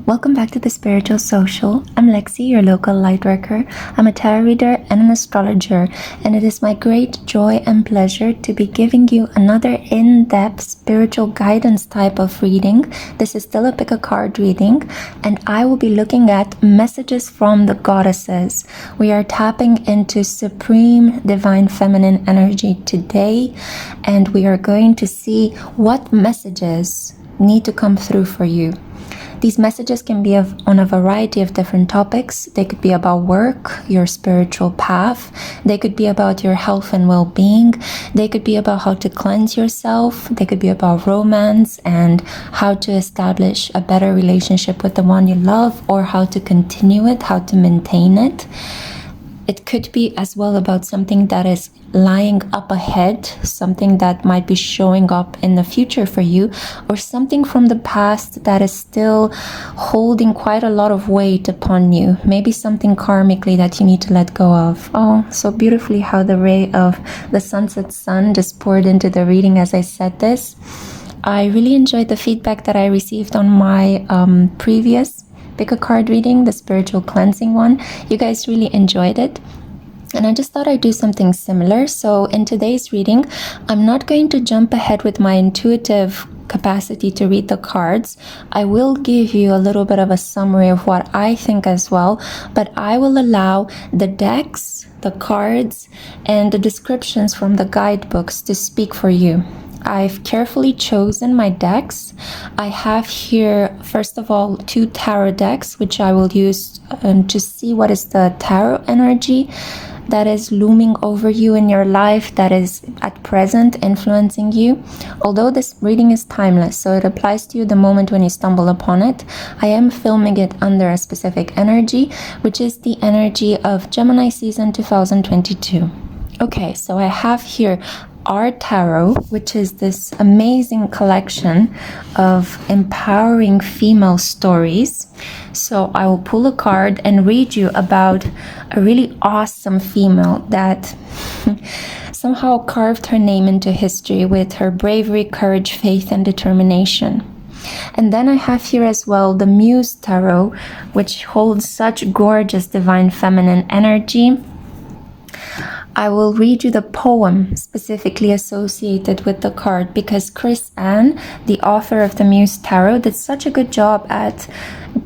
Welcome back to the Spiritual Social. I'm Lexi, your local light worker. I'm a tarot reader and an astrologer, and it is my great joy and pleasure to be giving you another in-depth spiritual guidance type of reading. This is still a pick-a-card reading, and I will be looking at messages from the goddesses. We are tapping into supreme divine feminine energy today, and we are going to see what messages need to come through for you. These messages can be on a variety of different topics. They could be about work, your spiritual path. They could be about your health and well-being. They could be about how to cleanse yourself. They could be about romance and how to establish a better relationship with the one you love, or how to continue it, how to maintain it. It could be as well about something that is lying up ahead, something that might be showing up in the future for you, or something from the past that is still holding quite a lot of weight upon you. Maybe something karmically that you need to let go of. Oh, so beautifully how the ray of the sunset sun just poured into the reading as I said this. I really enjoyed the feedback that I received on my previous pick-a-card reading, the spiritual cleansing one. You guys really enjoyed it, and I just thought I'd do something similar. So in today's reading, I'm not going to jump ahead with my intuitive capacity to read the cards. I will give you a little bit of a summary of what I think as well, but I will allow the decks, the cards, and the descriptions from the guidebooks to speak for you. I've carefully chosen my decks. I have here, first of all, 2 tarot decks, which I will use to see what is the tarot energy that is looming over you in your life, that is at present influencing you. Although this reading is timeless, so it applies to you the moment when you stumble upon it, I am filming it under a specific energy, which is the energy of Gemini season 2022. Okay, so I have here our tarot, which is this amazing collection of empowering female stories. So I will pull a card and read you about a really awesome female that somehow carved her name into history with her bravery, courage, faith, and determination. And then I have here as well the Muse Tarot, which holds such gorgeous divine feminine energy. I will read you the poem specifically associated with the card, because Chris Ann, the author of the Muse Tarot, did such a good job at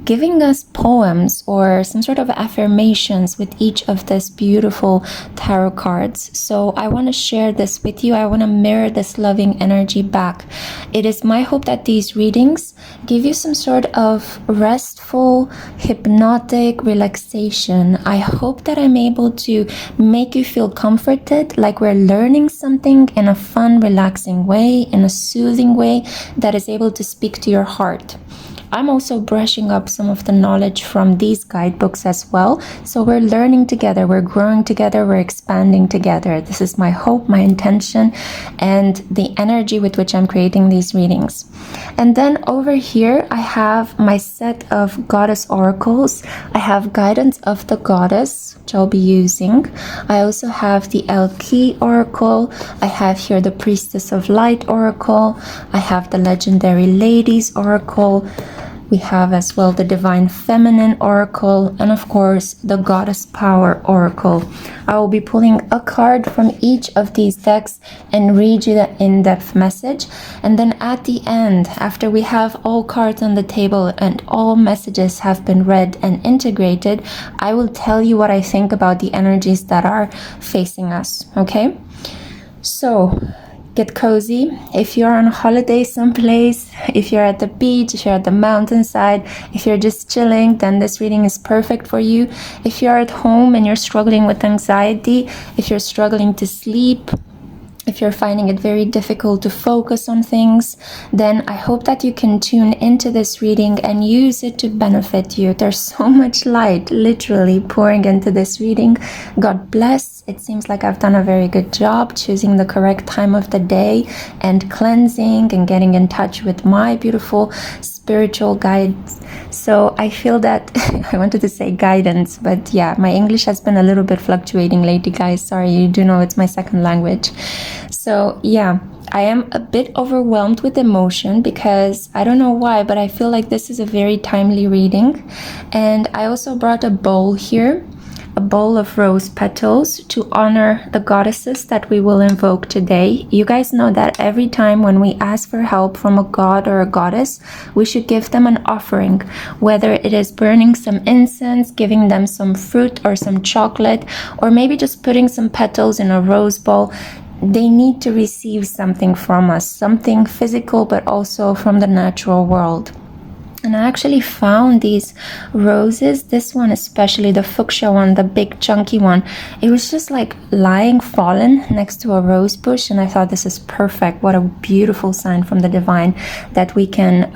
giving us poems or some sort of affirmations with each of these beautiful tarot cards. So I want to share this with you. I want to mirror this loving energy back. It is my hope that these readings give you some sort of restful, hypnotic relaxation. I hope that I'm able to make you feel comforted, like we're learning something in a fun, relaxing way, in a soothing way that is able to speak to your heart. I'm also brushing up some of the knowledge from these guidebooks as well. So we're learning together, we're growing together, we're expanding together. This is my hope, my intention, and the energy with which I'm creating these readings. And then over here, I have my set of goddess oracles. I have guidance of the goddess, which I'll be using. I also have the Elki oracle. I have here the priestess of light oracle. I have the legendary ladies oracle. We have as well the divine feminine oracle, and of course the goddess power oracle. I will be pulling a card from each of these decks and read you the in-depth message. And then at the end, after we have all cards on the table and all messages have been read and integrated, I will tell you what I think about the energies that are facing us, okay? So get cozy. If you're on holiday someplace, if you're at the beach, if you're at the mountainside, if you're just chilling, then this reading is perfect for you. If you're at home and you're struggling with anxiety, if you're struggling to sleep, if if you're finding it very difficult to focus on things, then I hope that you can tune into this reading and use it to benefit you. There's so much light literally pouring into this reading. God bless. It seems like I've done a very good job choosing the correct time of the day and cleansing and getting in touch with my beautiful spiritual guides. So I feel that I wanted to say guidance, but yeah, my English has been a little bit fluctuating lately, guys. Sorry, you do know it's my second language. So yeah, I am a bit overwhelmed with emotion because I don't know why, but I feel like this is a very timely reading. And I also brought a bowl here, a bowl of rose petals to honor the goddesses that we will invoke today. You guys know that every time when we ask for help from a god or a goddess, we should give them an offering, whether it is burning some incense, giving them some fruit or some chocolate, or maybe just putting some petals in a rose bowl. They need to receive something from us, something physical, but also from the natural world. And I actually found these roses, this one especially, the fuchsia one, the big chunky one. It was just like lying fallen next to a rose bush, and I thought this is perfect. What a beautiful sign from the divine that we can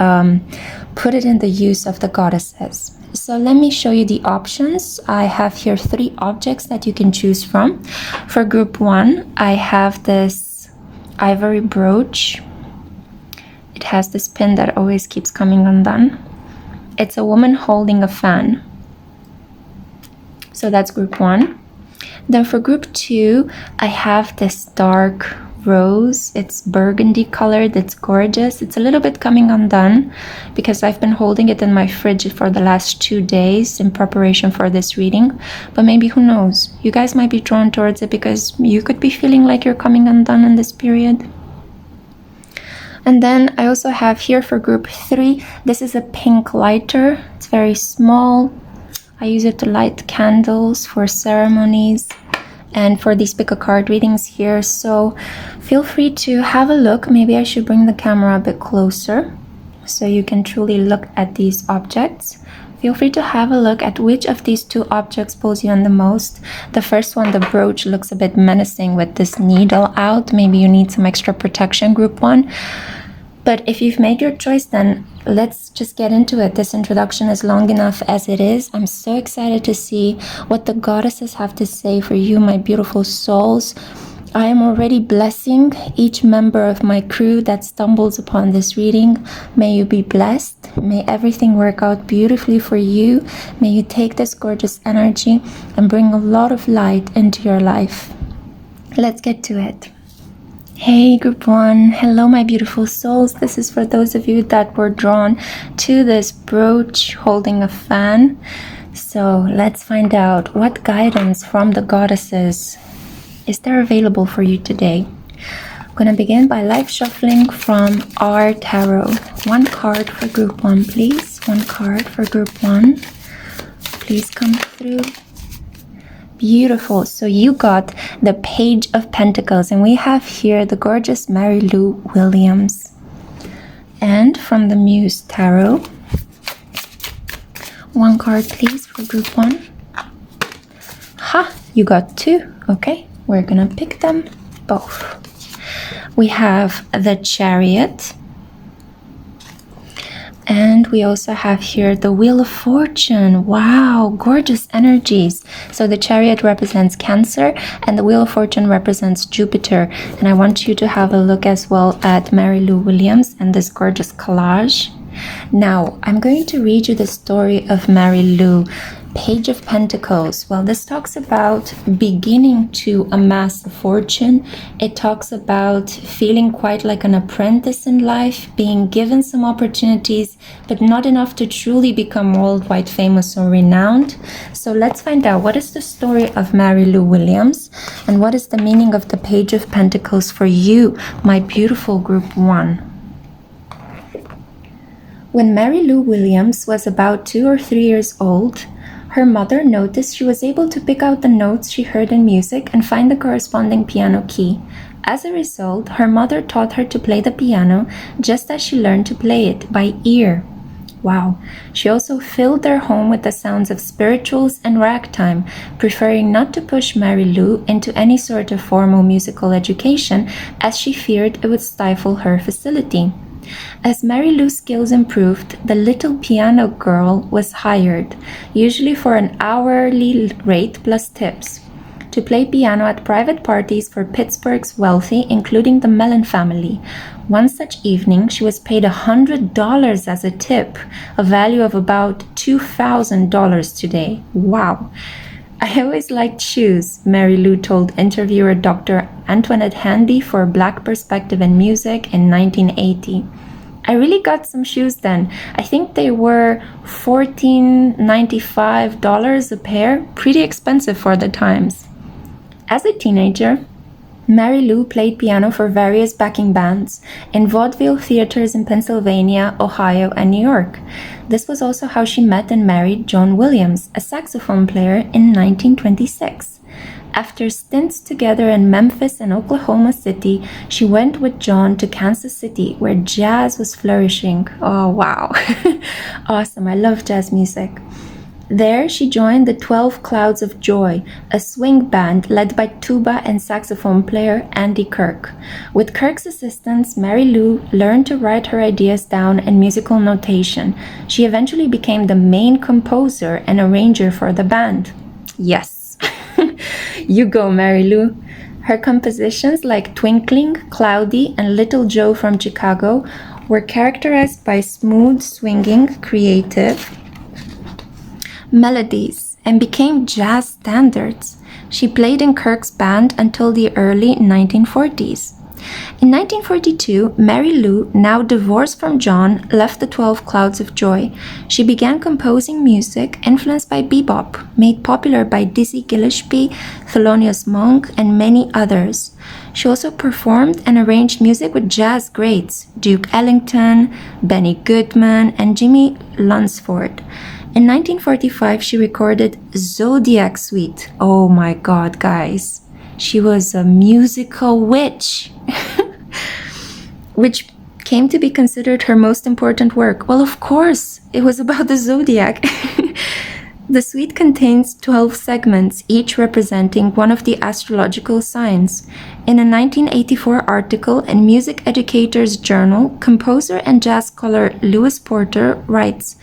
put it in the use of the goddesses. So let me show you the options. I have here 3 objects that you can choose from. For group 1, I have this ivory brooch. It has this pin that always keeps coming undone. It's a woman holding a fan. So that's group 1. Then for group 2, I have this dark rose. It's burgundy colored. It's gorgeous. It's a little bit coming undone because I've been holding it in my fridge for the last 2 days in preparation for this reading. But maybe, who knows? You guys might be drawn towards it because you could be feeling like you're coming undone in this period. And then I also have here for group 3, this is a pink lighter. It's very small. I use it to light candles for ceremonies and for these pick a card readings here. So feel free to have a look. Maybe I should bring the camera a bit closer so you can truly look at these objects. Feel free to have a look at which of these 2 objects pulls you in the most. The first one, the brooch, looks a bit menacing with this needle out. Maybe you need some extra protection, group 1. But if you've made your choice, then let's just get into it. This introduction is long enough as it is. I'm so excited to see what the goddesses have to say for you, my beautiful souls. I am already blessing each member of my crew that stumbles upon this reading. May you be blessed. May everything work out beautifully for you. May you take this gorgeous energy and bring a lot of light into your life. Let's get to it. Hey group 1, hello my beautiful souls. This is for those of you that were drawn to this brooch holding a fan. So let's find out what guidance from the goddesses is there available for you today. I'm going to begin by live shuffling from our tarot. 1 card for group 1, please. 1 card for group 1. Please come through. Beautiful. So you got the Page of Pentacles, and we have here the gorgeous Mary Lou Williams. And from the Muse Tarot, 1 card please for group 1. Ha! You got 2. Okay, we're gonna pick them both. We have the Chariot. And we also have here the Wheel of Fortune. Wow, gorgeous energies. So the Chariot represents Cancer and the Wheel of Fortune represents Jupiter. And I want you to have a look as well at Mary Lou Williams and this gorgeous collage. Now, I'm going to read you the story of Mary Lou. Page of Pentacles. Well, this talks about beginning to amass a fortune. It talks about feeling quite like an apprentice in life, being given some opportunities, but not enough to truly become worldwide famous or renowned. So let's find out, what is the story of Mary Lou Williams and what is the meaning of the Page of Pentacles for you, my beautiful group 1. When Mary Lou Williams was about 2 or 3 years old, her mother noticed she was able to pick out the notes she heard in music and find the corresponding piano key. As a result, her mother taught her to play the piano just as she learned to play it by ear. Wow. She also filled their home with the sounds of spirituals and ragtime, preferring not to push Mary Lou into any sort of formal musical education as she feared it would stifle her facility. As Mary Lou's skills improved, the little piano girl was hired, usually for an hourly rate plus tips, to play piano at private parties for Pittsburgh's wealthy, including the Mellon family. One such evening, she was paid $100 as a tip, a value of about $2,000 today. Wow. I always liked shoes, Mary Lou told interviewer Dr. Antoinette Hanby for Black Perspective in Music in 1980. I really got some shoes then. I think they were $14.95 a pair, pretty expensive for the times. As a teenager, Mary Lou played piano for various backing bands in vaudeville theaters in Pennsylvania, Ohio, and New York. This was also how she met and married John Williams, a saxophone player, in 1926. After stints together in Memphis and Oklahoma City, she went with John to Kansas City, where jazz was flourishing. Oh, wow. Awesome. I love jazz music. There, she joined the 12 Clouds of Joy, a swing band led by tuba and saxophone player Andy Kirk. With Kirk's assistance, Mary Lou learned to write her ideas down in musical notation. She eventually became the main composer and arranger for the band. Yes. You go, Mary Lou. Her compositions like Twinkling, Cloudy, and Little Joe from Chicago were characterized by smooth, swinging, creative melodies and became jazz standards. She played in Kirk's band until the early 1940s. In 1942, Mary Lou, now divorced from John, left the 12 Clouds of Joy. She began composing music influenced by bebop, made popular by Dizzy Gillespie, Thelonious Monk, and many others. She also performed and arranged music with jazz greats Duke Ellington, Benny Goodman, and Jimmy Lunceford. In 1945, she recorded Zodiac Suite. Oh my God, guys. She was a musical witch, which came to be considered her most important work. Well, of course, it was about the zodiac. The suite contains 12 segments, each representing one of the astrological signs. In a 1984 article in Music Educators Journal, composer and jazz scholar Louis Porter writes,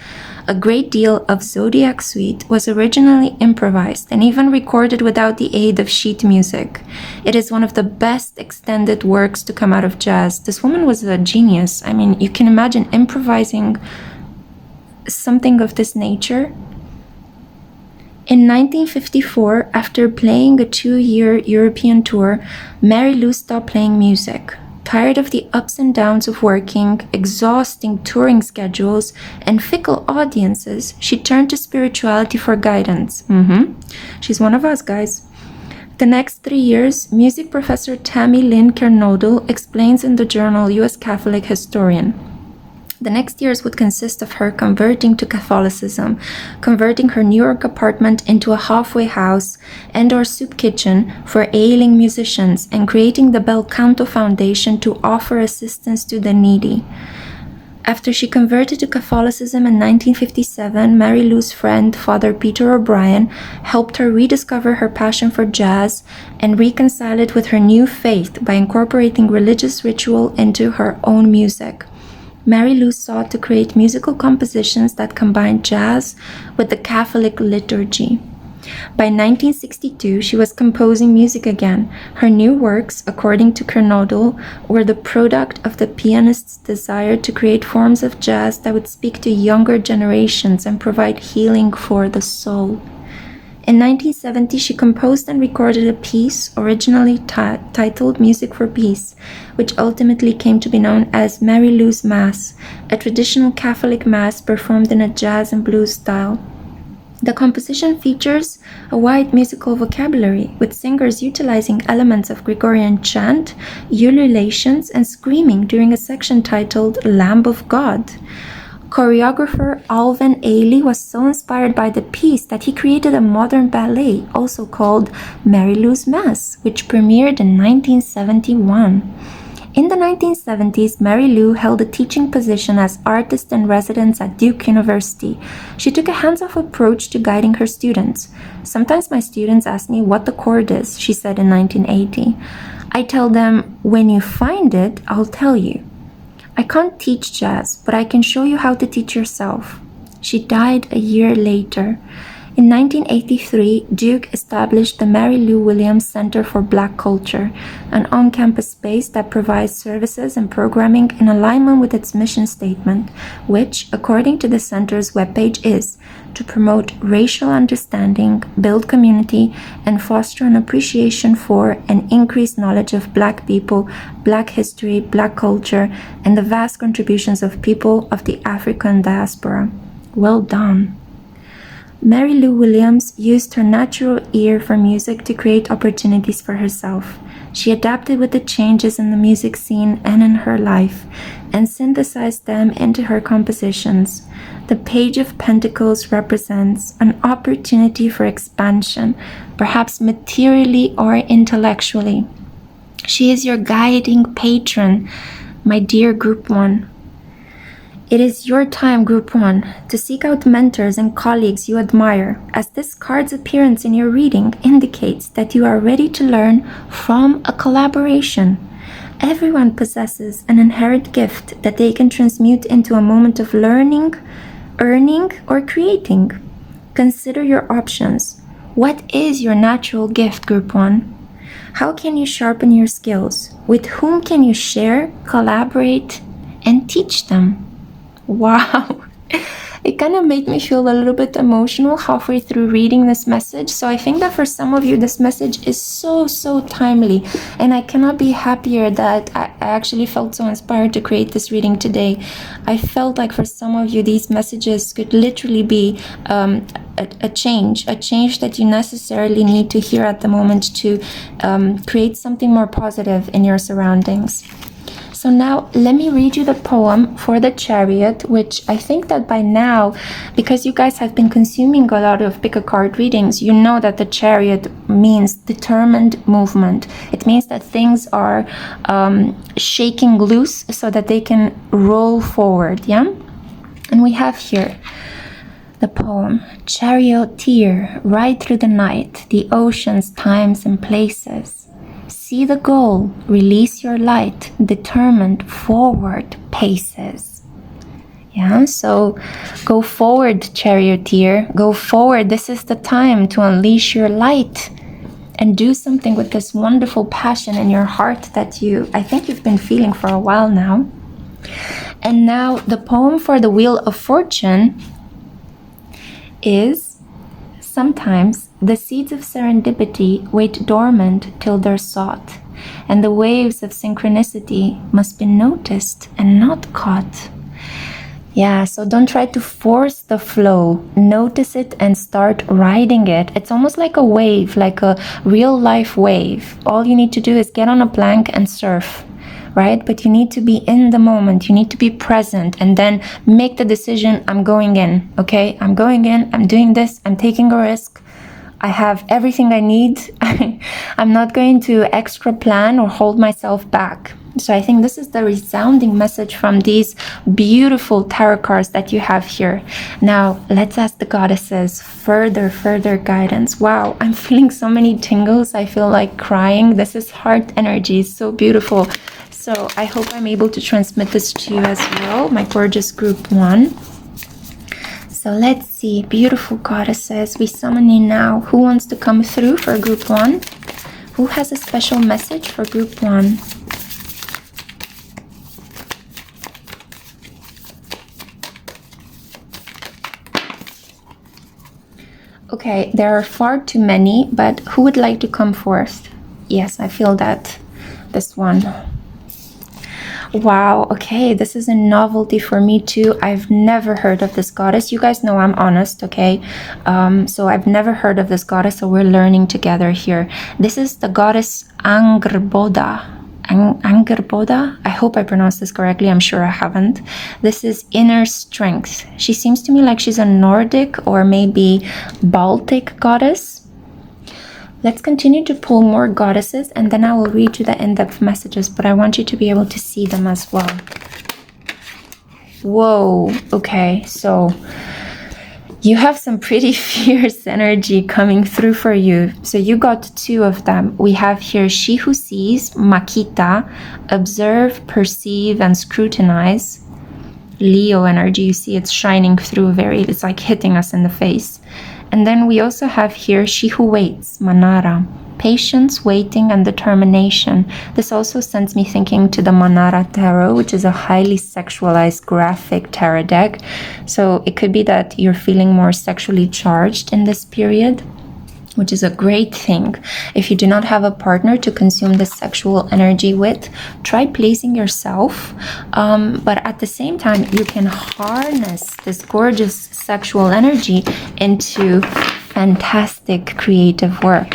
"A great deal of Zodiac Suite was originally improvised and even recorded without the aid of sheet music. It is one of the best extended works to come out of jazz." This woman was a genius. I mean, you can imagine improvising something of this nature. In 1954, after playing a 2-year European tour, Mary Lou stopped playing music. Tired of the ups and downs of working, exhausting touring schedules, and fickle audiences, she turned to spirituality for guidance. She's one of us, guys. The next 3 years, music professor Tammy Lynn Kernodle explains in the journal U.S. Catholic Historian. The next years would consist of her converting to Catholicism, converting her New York apartment into a halfway house and/or soup kitchen for ailing musicians, and creating the Bel Canto Foundation to offer assistance to the needy. After she converted to Catholicism in 1957, Mary Lou's friend, Father Peter O'Brien, helped her rediscover her passion for jazz and reconcile it with her new faith by incorporating religious ritual into her own music. Mary Lou sought to create musical compositions that combined jazz with the Catholic liturgy. By 1962, she was composing music again. Her new works, according to Kernodle, were the product of the pianist's desire to create forms of jazz that would speak to younger generations and provide healing for the soul. In 1970, she composed and recorded a piece originally titled Music for Peace, which ultimately came to be known as Mary Lou's Mass, a traditional Catholic mass performed in a jazz and blues style. The composition features a wide musical vocabulary, with singers utilizing elements of Gregorian chant, ululations, and screaming during a section titled Lamb of God. Choreographer Alvin Ailey was so inspired by the piece that he created a modern ballet, also called Mary Lou's Mass, which premiered in 1971. In the 1970s, Mary Lou held a teaching position as artist in residence at Duke University. She took a hands-off approach to guiding her students. "Sometimes my students ask me what the chord is," she said in 1980. "I tell them, when you find it, I'll tell you. I can't teach jazz, but I can show you how to teach yourself." She died a year later. In 1983, Duke established the Mary Lou Williams Center for Black Culture, an on-campus space that provides services and programming in alignment with its mission statement, which, according to the center's webpage, is to promote racial understanding, build community, and foster an appreciation for and increased knowledge of Black people, Black history, Black culture, and the vast contributions of people of the African diaspora. Well done. Mary Lou Williams used her natural ear for music to create opportunities for herself. She adapted with the changes in the music scene and in her life, and synthesized them into her compositions. The Page of Pentacles represents an opportunity for expansion, perhaps materially or intellectually. She is your guiding patron, my dear Group 1. It is your time, Group 1, to seek out mentors and colleagues you admire, as this card's appearance in your reading indicates that you are ready to learn from a collaboration. Everyone possesses an inherent gift that they can transmute into a moment of learning, earning, or creating. Consider your options. What is your natural gift, Group 1? How can you sharpen your skills? With whom can you share, collaborate, and teach them? Wow, it kind of made me feel a little bit emotional halfway through reading this message. So I think that for some of you, this message is so timely. And I cannot be happier that I actually felt so inspired to create this reading today. I felt like for some of you, these messages could literally be a change that you necessarily need to hear at the moment to create something more positive in your surroundings. So now let me read you the poem for the Chariot, which I think that by now, because you guys have been consuming a lot of pick-a-card readings, you know that the Chariot means determined movement. It means that things are shaking loose so that they can roll forward, yeah? And we have here the poem, Charioteer, ride through the night, the oceans, times, and places. See the goal, release your light, determined forward paces. Yeah, so go forward, Charioteer, go forward. This is the time to unleash your light and do something with this wonderful passion in your heart that I think you've been feeling for a while now. And now the poem for the Wheel of Fortune is, sometimes the seeds of serendipity wait dormant till they're sought, and the waves of synchronicity must be noticed and not caught. Yeah, so don't try to force the flow. Notice it and start riding it. It's almost like a wave, like a real life wave. All you need to do is get on a plank and surf, right? But you need to be in the moment. You need to be present and then make the decision, I'm going in, okay? I'm going in, I'm doing this, I'm taking a risk. I have everything I need. I'm not going to extra plan or hold myself back. So I think this is the resounding message from these beautiful tarot cards that you have here. Now, let's ask the goddesses further guidance. Wow, I'm feeling so many tingles. I feel like crying. This is heart energy. It's so beautiful. So I hope I'm able to transmit this to you as well, my gorgeous Group 1. So let's see, beautiful goddesses, we summon you now. Who wants to come through for Group 1? Who has a special message for Group 1? Okay, there are far too many, but who would like to come forth? Yes, I feel that. This one. Wow, okay, this is a novelty for me too. I've never heard of this goddess. You guys know I'm honest, okay? So I've never heard of this goddess, so we're learning together here. This is the goddess Angerboda. Angerboda? I hope I pronounced this correctly. I'm sure I haven't. This is inner strength. She seems to me like she's a Nordic or maybe Baltic goddess. Let's continue to pull more goddesses, and then I will read you the in-depth messages, but I want you to be able to see them as well. Whoa, okay, so you have some pretty fierce energy coming through for you. So you got 2 of them. We have here she who sees, Makita, observe, perceive, and scrutinize. Leo energy, you see it's shining through it's like hitting us in the face. And then we also have here she who waits, Manara, patience, waiting, and determination. This also sends me thinking to the Manara Tarot, which is a highly sexualized graphic tarot deck. So it could be that you're feeling more sexually charged in this period, which is a great thing. If you do not have a partner to consume this sexual energy with, try pleasing yourself. But at the same time, you can harness this gorgeous sexual energy into fantastic creative work.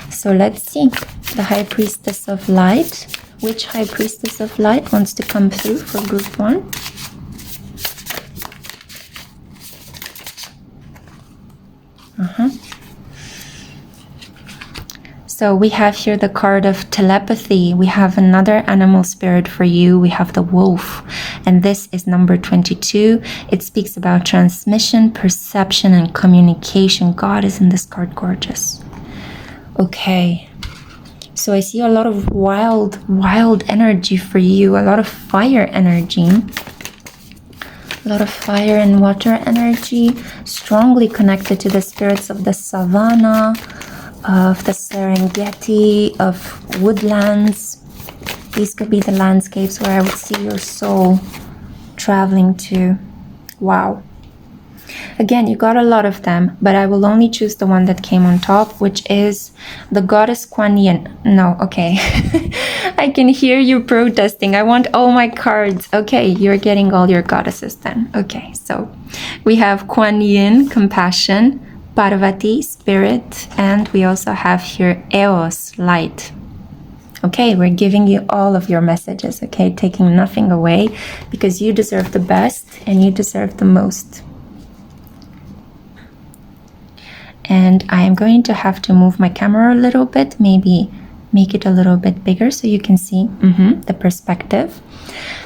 So let's see. The High Priestess of Light. Which High Priestess of Light wants to come through for group 1? So we have here the card of telepathy. We have another animal spirit for you. We have the wolf, and this is number 22. It speaks about transmission, perception, and communication. God, isn't this card gorgeous? Okay, so I see a lot of wild energy for you, a lot of fire energy. A lot of fire and water energy, strongly connected to the spirits of the savannah, of the Serengeti, of woodlands. These could be the landscapes where I would see your soul traveling to. Wow. Again, you got a lot of them, but I will only choose the one that came on top, which is the goddess Kuan Yin. No, okay. I can hear you protesting. I want all my cards. Okay, you're getting all your goddesses then. Okay, so we have Kuan Yin, compassion, Parvati, spirit, and we also have here Eos, light. Okay, we're giving you all of your messages, okay? Taking nothing away, because you deserve the best and you deserve the most. And I am going to have to move my camera a little bit, maybe make it a little bit bigger so you can see the perspective.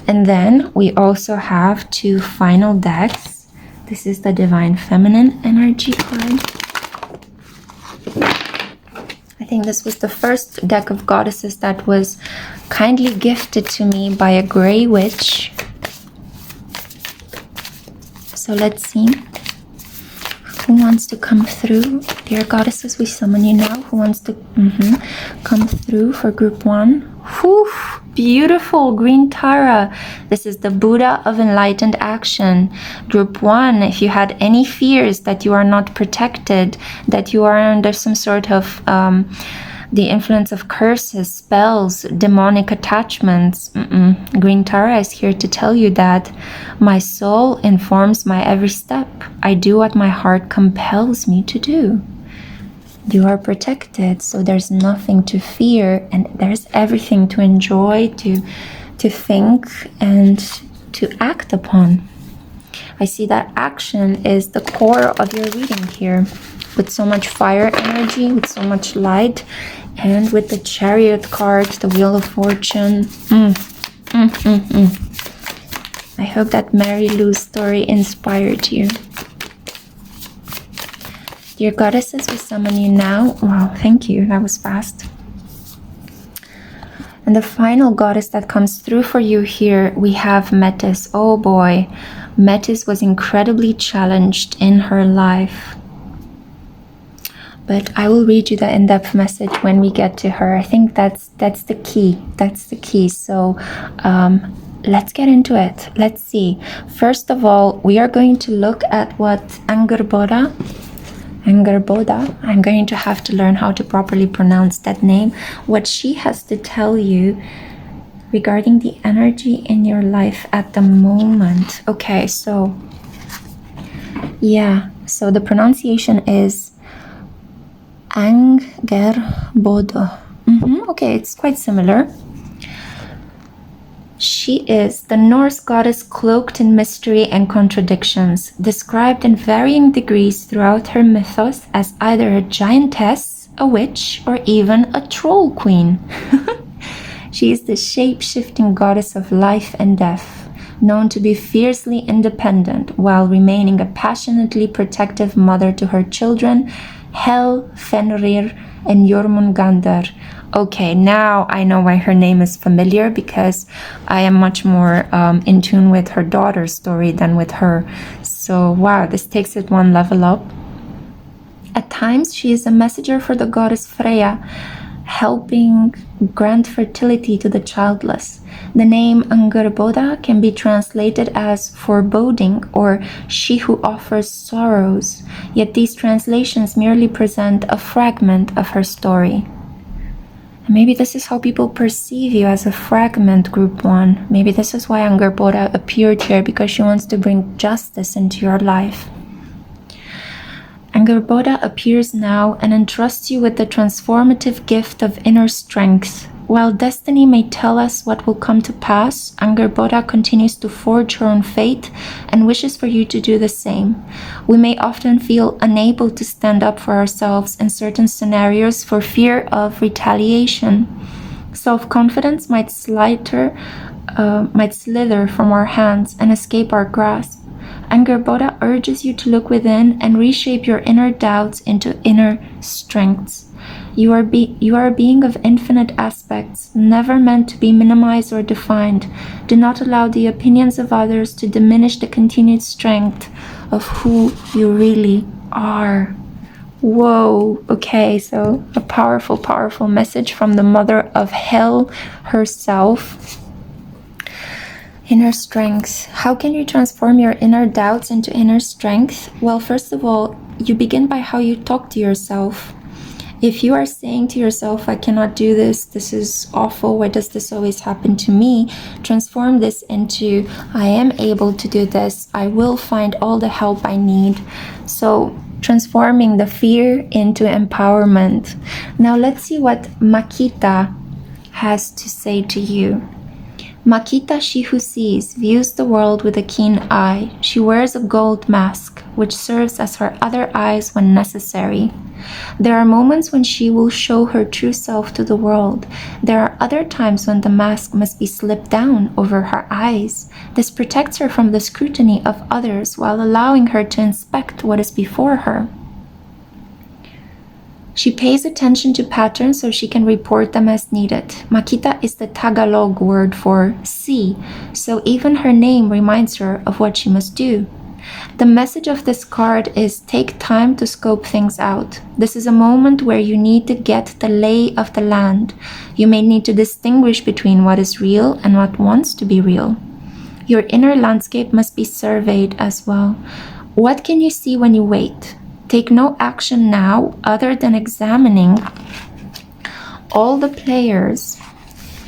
And then we also have 2 final decks. This is the Divine Feminine energy card. I think this was the first deck of goddesses that was kindly gifted to me by a gray witch. So let's see. Who wants to come through? Dear goddesses, we summon you now. Who wants to come through for group 1? Whew, beautiful green Tara. This is the Buddha of enlightened action. Group 1, if you had any fears that you are not protected, that you are under some sort of the influence of curses, spells, demonic attachments, Green Tara is here to tell you that my soul informs my every step. I do what my heart compels me to do. You are protected, so there's nothing to fear, and there's everything to enjoy, to think, and to act upon. I see that action is the core of your reading here, with so much fire energy, with so much light, and with the Chariot card, the Wheel of Fortune. I hope that Mary Lou's story inspired you. Dear goddesses, we summon you now. Wow, thank you. That was fast. And the final goddess that comes through for you here, we have Metis. Oh boy, Metis was incredibly challenged in her life. But I will read you the in-depth message when we get to her. I think that's the key. That's the key. So let's get into it. Let's see. First of all, we are going to look at what Angerboda, I'm going to have to learn how to properly pronounce that name, what she has to tell you regarding the energy in your life at the moment. Okay, so yeah, so the pronunciation is Angerboda. Okay, it's quite similar. She is the Norse goddess cloaked in mystery and contradictions, described in varying degrees throughout her mythos as either a giantess, a witch, or even a troll queen. She is the shape-shifting goddess of life and death, known to be fiercely independent while remaining a passionately protective mother to her children, Hel, Fenrir, and Jormungandr. Okay, now I know why her name is familiar, because I am much more in tune with her daughter's story than with her. So wow, this takes it one level up. At times, she is a messenger for the goddess Freya, helping grant fertility to the childless. The name Angerboda can be translated as foreboding or she who offers sorrows, yet these translations merely present a fragment of her story. And maybe this is how people perceive you, as a fragment, group 1. Maybe this is why Angerboda appeared here, because she wants to bring justice into your life. Angerboda appears now and entrusts you with the transformative gift of inner strength. While destiny may tell us what will come to pass, Angerboda continues to forge her own fate and wishes for you to do the same. We may often feel unable to stand up for ourselves in certain scenarios for fear of retaliation. Self-confidence might slither from our hands and escape our grasp. Angerboda urges you to look within and reshape your inner doubts into inner strengths. You are a being of infinite aspects, never meant to be minimized or defined. Do not allow the opinions of others to diminish the continued strength of who you really are. Whoa, okay, so a powerful, powerful message from the mother of Hel herself. Inner strength. How can you transform your inner doubts into inner strength? Well, first of all, you begin by how you talk to yourself. If you are saying to yourself, I cannot do this, this is awful, why does this always happen to me? Transform this into, I am able to do this, I will find all the help I need. So transforming the fear into empowerment. Now let's see what Makita has to say to you. Makita, she who sees, views the world with a keen eye. She wears a gold mask, which serves as her other eyes when necessary. There are moments when she will show her true self to the world. There are other times when the mask must be slipped down over her eyes. This protects her from the scrutiny of others while allowing her to inspect what is before her. She pays attention to patterns so she can report them as needed. Makita is the Tagalog word for see, so even her name reminds her of what she must do. The message of this card is take time to scope things out. This is a moment where you need to get the lay of the land. You may need to distinguish between what is real and what wants to be real. Your inner landscape must be surveyed as well. What can you see when you wait? Take no action now other than examining all the players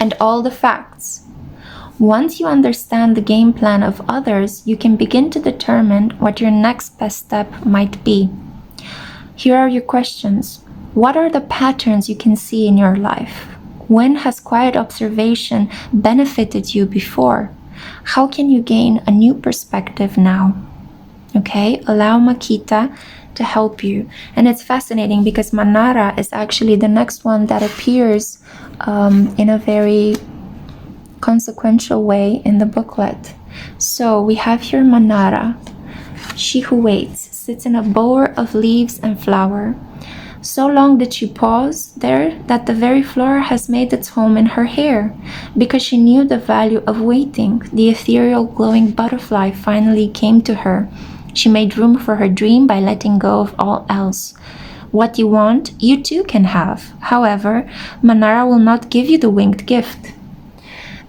and all the facts. Once you understand the game plan of others, you can begin to determine what your next best step might be. Here are your questions. What are the patterns you can see in your life? When has quiet observation benefited you before? How can you gain a new perspective now? Okay, allow Makita to help you. And it's fascinating because Manara is actually the next one that appears in a very consequential way in the booklet. So we have here Manara. She who waits sits in a bower of leaves and flower. So long did she pause there that the very flower has made its home in her hair. Because she knew the value of waiting, the ethereal glowing butterfly finally came to her. She made room for her dream by letting go of all else. What you want, you too can have. However, Manara will not give you the winged gift.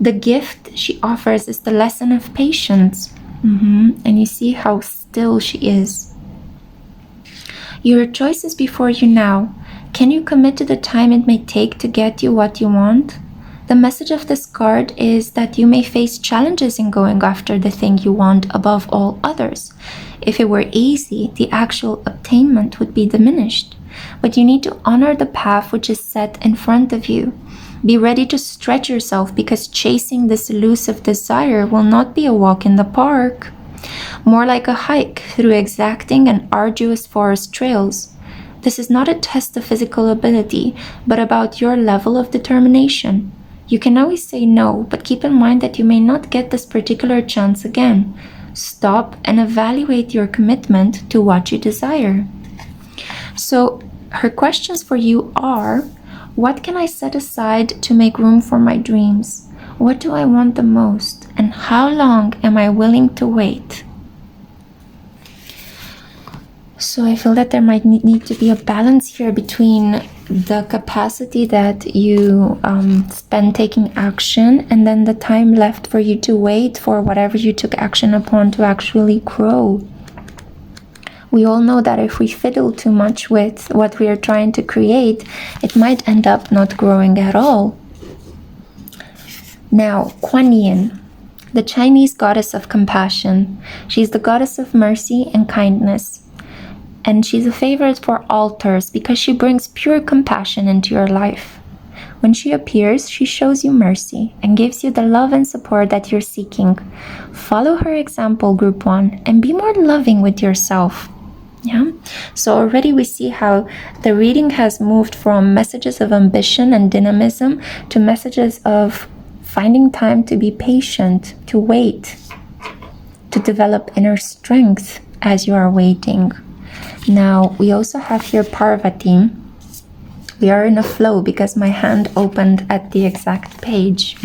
The gift she offers is the lesson of patience. And you see how still she is. Your choice is before you now. Can you commit to the time it may take to get you what you want? The message of this card is that you may face challenges in going after the thing you want above all others. If it were easy, the actual obtainment would be diminished. But you need to honor the path which is set in front of you. Be ready to stretch yourself, because chasing this elusive desire will not be a walk in the park. More like a hike through exacting and arduous forest trails. This is not a test of physical ability, but about your level of determination. You can always say no, but keep in mind that you may not get this particular chance again. Stop and evaluate your commitment to what you desire. So her questions for you are, what can I set aside to make room for my dreams? What do I want the most? And how long am I willing to wait? So I feel that there might need to be a balance here between the capacity that you spend taking action and then the time left for you to wait for whatever you took action upon to actually grow. We all know that if we fiddle too much with what we are trying to create, it might end up not growing at all. Now, Kuan Yin, the Chinese goddess of compassion. She's the goddess of mercy and kindness. And she's a favorite for altars because she brings pure compassion into your life. When she appears, she shows you mercy and gives you the love and support that you're seeking. Follow her example, Group 1, and be more loving with yourself. Yeah. So already we see how the reading has moved from messages of ambition and dynamism to messages of finding time to be patient, to wait, to develop inner strength as you are waiting. Now, we also have here Parvati. We are in a flow because my hand opened at the exact page.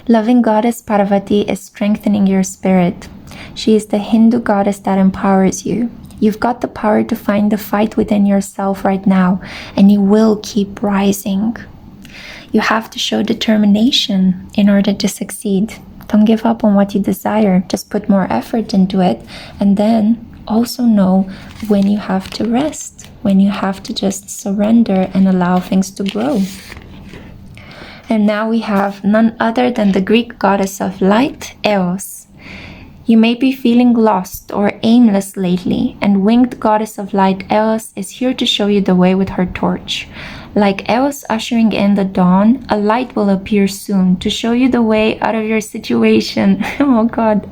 Loving goddess Parvati is strengthening your spirit. She is the Hindu goddess that empowers you. You've got the power to find the fight within yourself right now, and you will keep rising. You have to show determination in order to succeed. Don't give up on what you desire. Just put more effort into it, and then also know when you have to rest, when you have to just surrender and allow things to grow. And now we have none other than the Greek goddess of light, Eos. You may be feeling lost or aimless lately, and winged goddess of light Eos is here to show you the way with her torch. Like Eos ushering in the dawn, a light will appear soon to show you the way out of your situation. Oh God,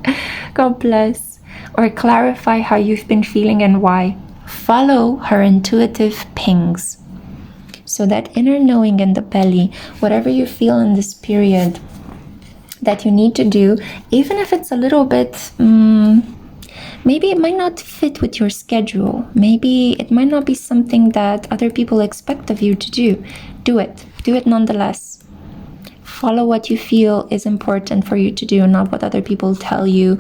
God bless. Or clarify how you've been feeling and why. Follow her intuitive pings. So that inner knowing in the belly, whatever you feel in this period that you need to do, even if it's a little bit, maybe it might not fit with your schedule. Maybe it might not be something that other people expect of you to do. Do it. Do it nonetheless. Follow what you feel is important for you to do, not what other people tell you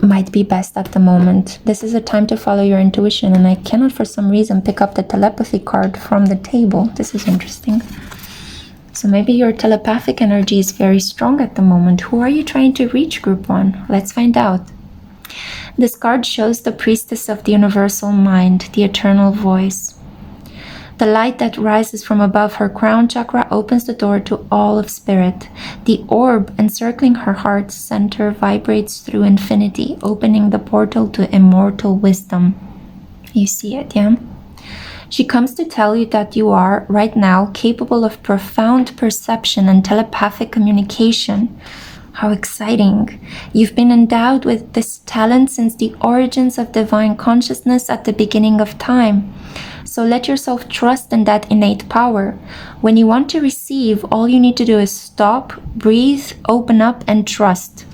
might be best at the moment. This is a time to follow your intuition, and I cannot for some reason pick up the telepathy card from the table. This is interesting. So maybe your telepathic energy is very strong at the moment. Who are you trying to reach, Group 1? Let's find out. This card shows the priestess of the universal mind, the eternal voice. The light that rises from above her crown chakra opens the door to all of spirit. The orb encircling her heart center vibrates through infinity, opening the portal to immortal wisdom. You see it, yeah? She comes to tell you that you are, right now, capable of profound perception and telepathic communication. How exciting. You've been endowed with this talent since the origins of divine consciousness at the beginning of time. So let yourself trust in that innate power. When you want to receive, all you need to do is stop, breathe, open up, and trust.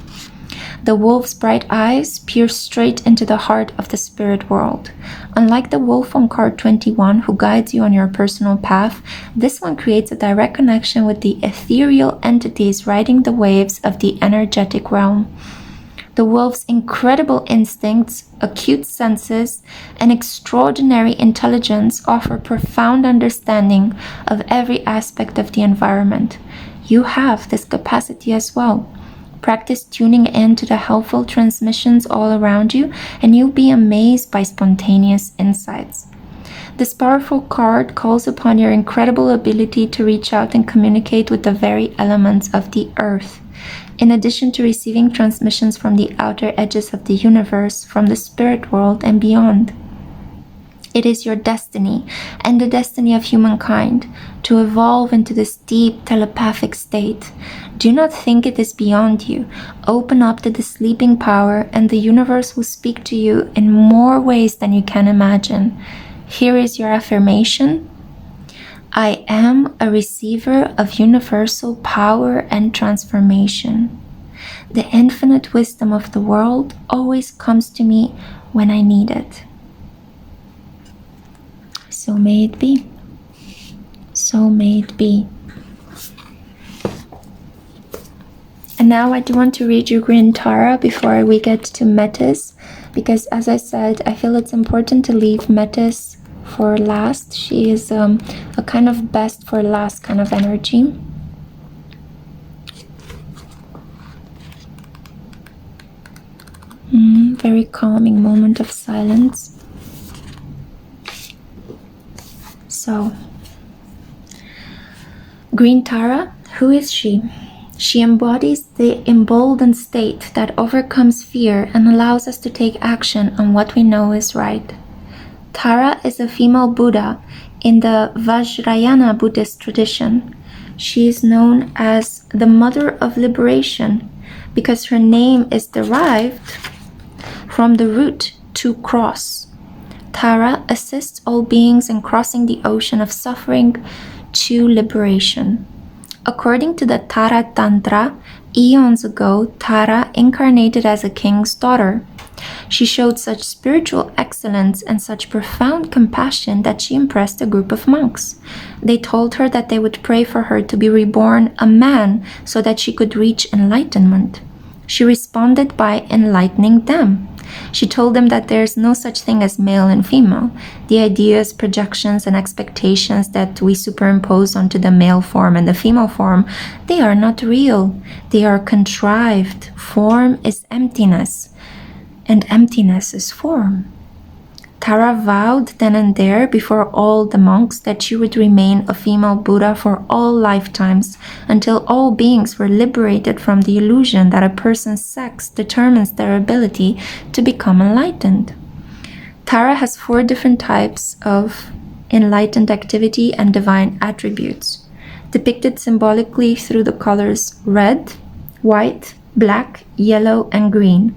The wolf's bright eyes pierce straight into the heart of the spirit world. Unlike the wolf on card 21, who guides you on your personal path, this one creates a direct connection with the ethereal entities riding the waves of the energetic realm. The wolf's incredible instincts, acute senses, and extraordinary intelligence offer profound understanding of every aspect of the environment. You have this capacity as well. Practice tuning in to the helpful transmissions all around you, and you'll be amazed by spontaneous insights. This powerful card calls upon your incredible ability to reach out and communicate with the very elements of the earth. In addition to receiving transmissions from the outer edges of the universe, from the spirit world and beyond. It is your destiny and the destiny of humankind to evolve into this deep telepathic state. Do not think it is beyond you. Open up to the sleeping power and the universe will speak to you in more ways than you can imagine. Here is your affirmation. I am a receiver of universal power and transformation. The infinite wisdom of the world always comes to me when I need it. So may it be. So may it be. And now I do want to read you Green Tara before we get to Metis, because as I said, I feel it's important to leave Metis for last. She is a kind of best for last kind of energy. Very calming moment of silence. So, Green Tara, who is she? She embodies the emboldened state that overcomes fear and allows us to take action on what we know is right. Tara is a female Buddha in the Vajrayana Buddhist tradition. She is known as the Mother of Liberation because her name is derived from the root to cross. Tara assists all beings in crossing the ocean of suffering to liberation. According to the Tara Tantra, eons ago, Tara incarnated as a king's daughter. She showed such spiritual excellence and such profound compassion that she impressed a group of monks. They told her that they would pray for her to be reborn a man so that she could reach enlightenment. She responded by enlightening them. She told them that there is no such thing as male and female. The ideas, projections, and expectations that we superimpose onto the male form and the female form, they are not real. They are contrived. Form is emptiness, and emptiness is form. Tara vowed then and there before all the monks that she would remain a female Buddha for all lifetimes until all beings were liberated from the illusion that a person's sex determines their ability to become enlightened. Tara has 4 different types of enlightened activity and divine attributes, depicted symbolically through the colors red, white, black, yellow, and green.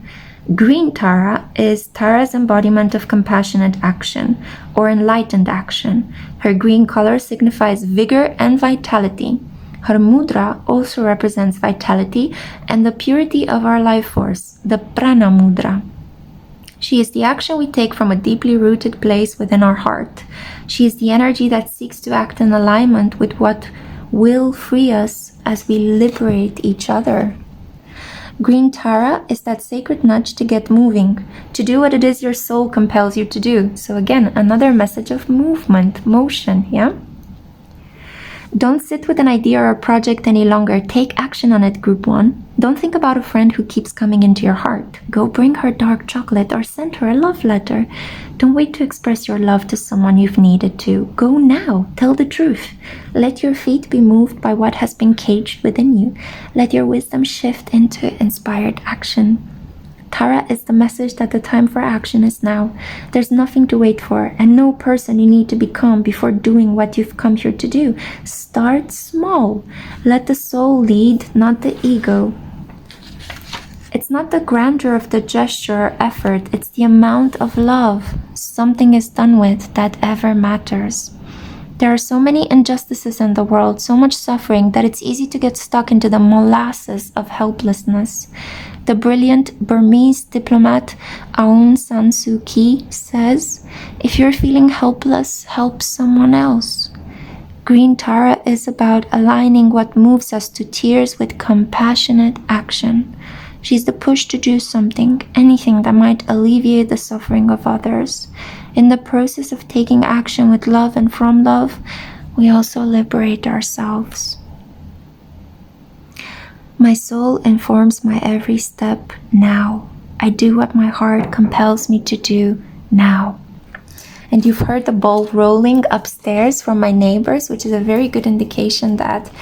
Green Tara is Tara's embodiment of compassionate action or enlightened action. Her green color signifies vigor and vitality. Her mudra also represents vitality and the purity of our life force, the prana mudra. She is the action we take from a deeply rooted place within our heart. She is the energy that seeks to act in alignment with what will free us as we liberate each other. Green Tara is that sacred nudge to get moving, to do what it is your soul compels you to do. So again, another message of movement, motion, yeah? Don't sit with an idea or a project any longer. Take action on it, Group 1. Don't think about a friend who keeps coming into your heart. Go bring her dark chocolate or send her a love letter. Don't wait to express your love to someone you've needed to. Go now. Tell the truth. Let your feet be moved by what has been caged within you. Let your wisdom shift into inspired action. Tara is the message that the time for action is now. There's nothing to wait for and no person you need to become before doing what you've come here to do. Start small. Let the soul lead, not the ego. It's not the grandeur of the gesture or effort, it's the amount of love something is done with that ever matters. There are so many injustices in the world, so much suffering, that it's easy to get stuck into the molasses of helplessness. The brilliant Burmese diplomat Aung San Suu Kyi says, if you're feeling helpless, help someone else. Green Tara is about aligning what moves us to tears with compassionate action. She's the push to do something, anything that might alleviate the suffering of others. In the process of taking action with love and from love, we also liberate ourselves. My soul informs my every step now. I do what my heart compels me to do now. And you've heard the ball rolling upstairs from my neighbors, which is a very good indication that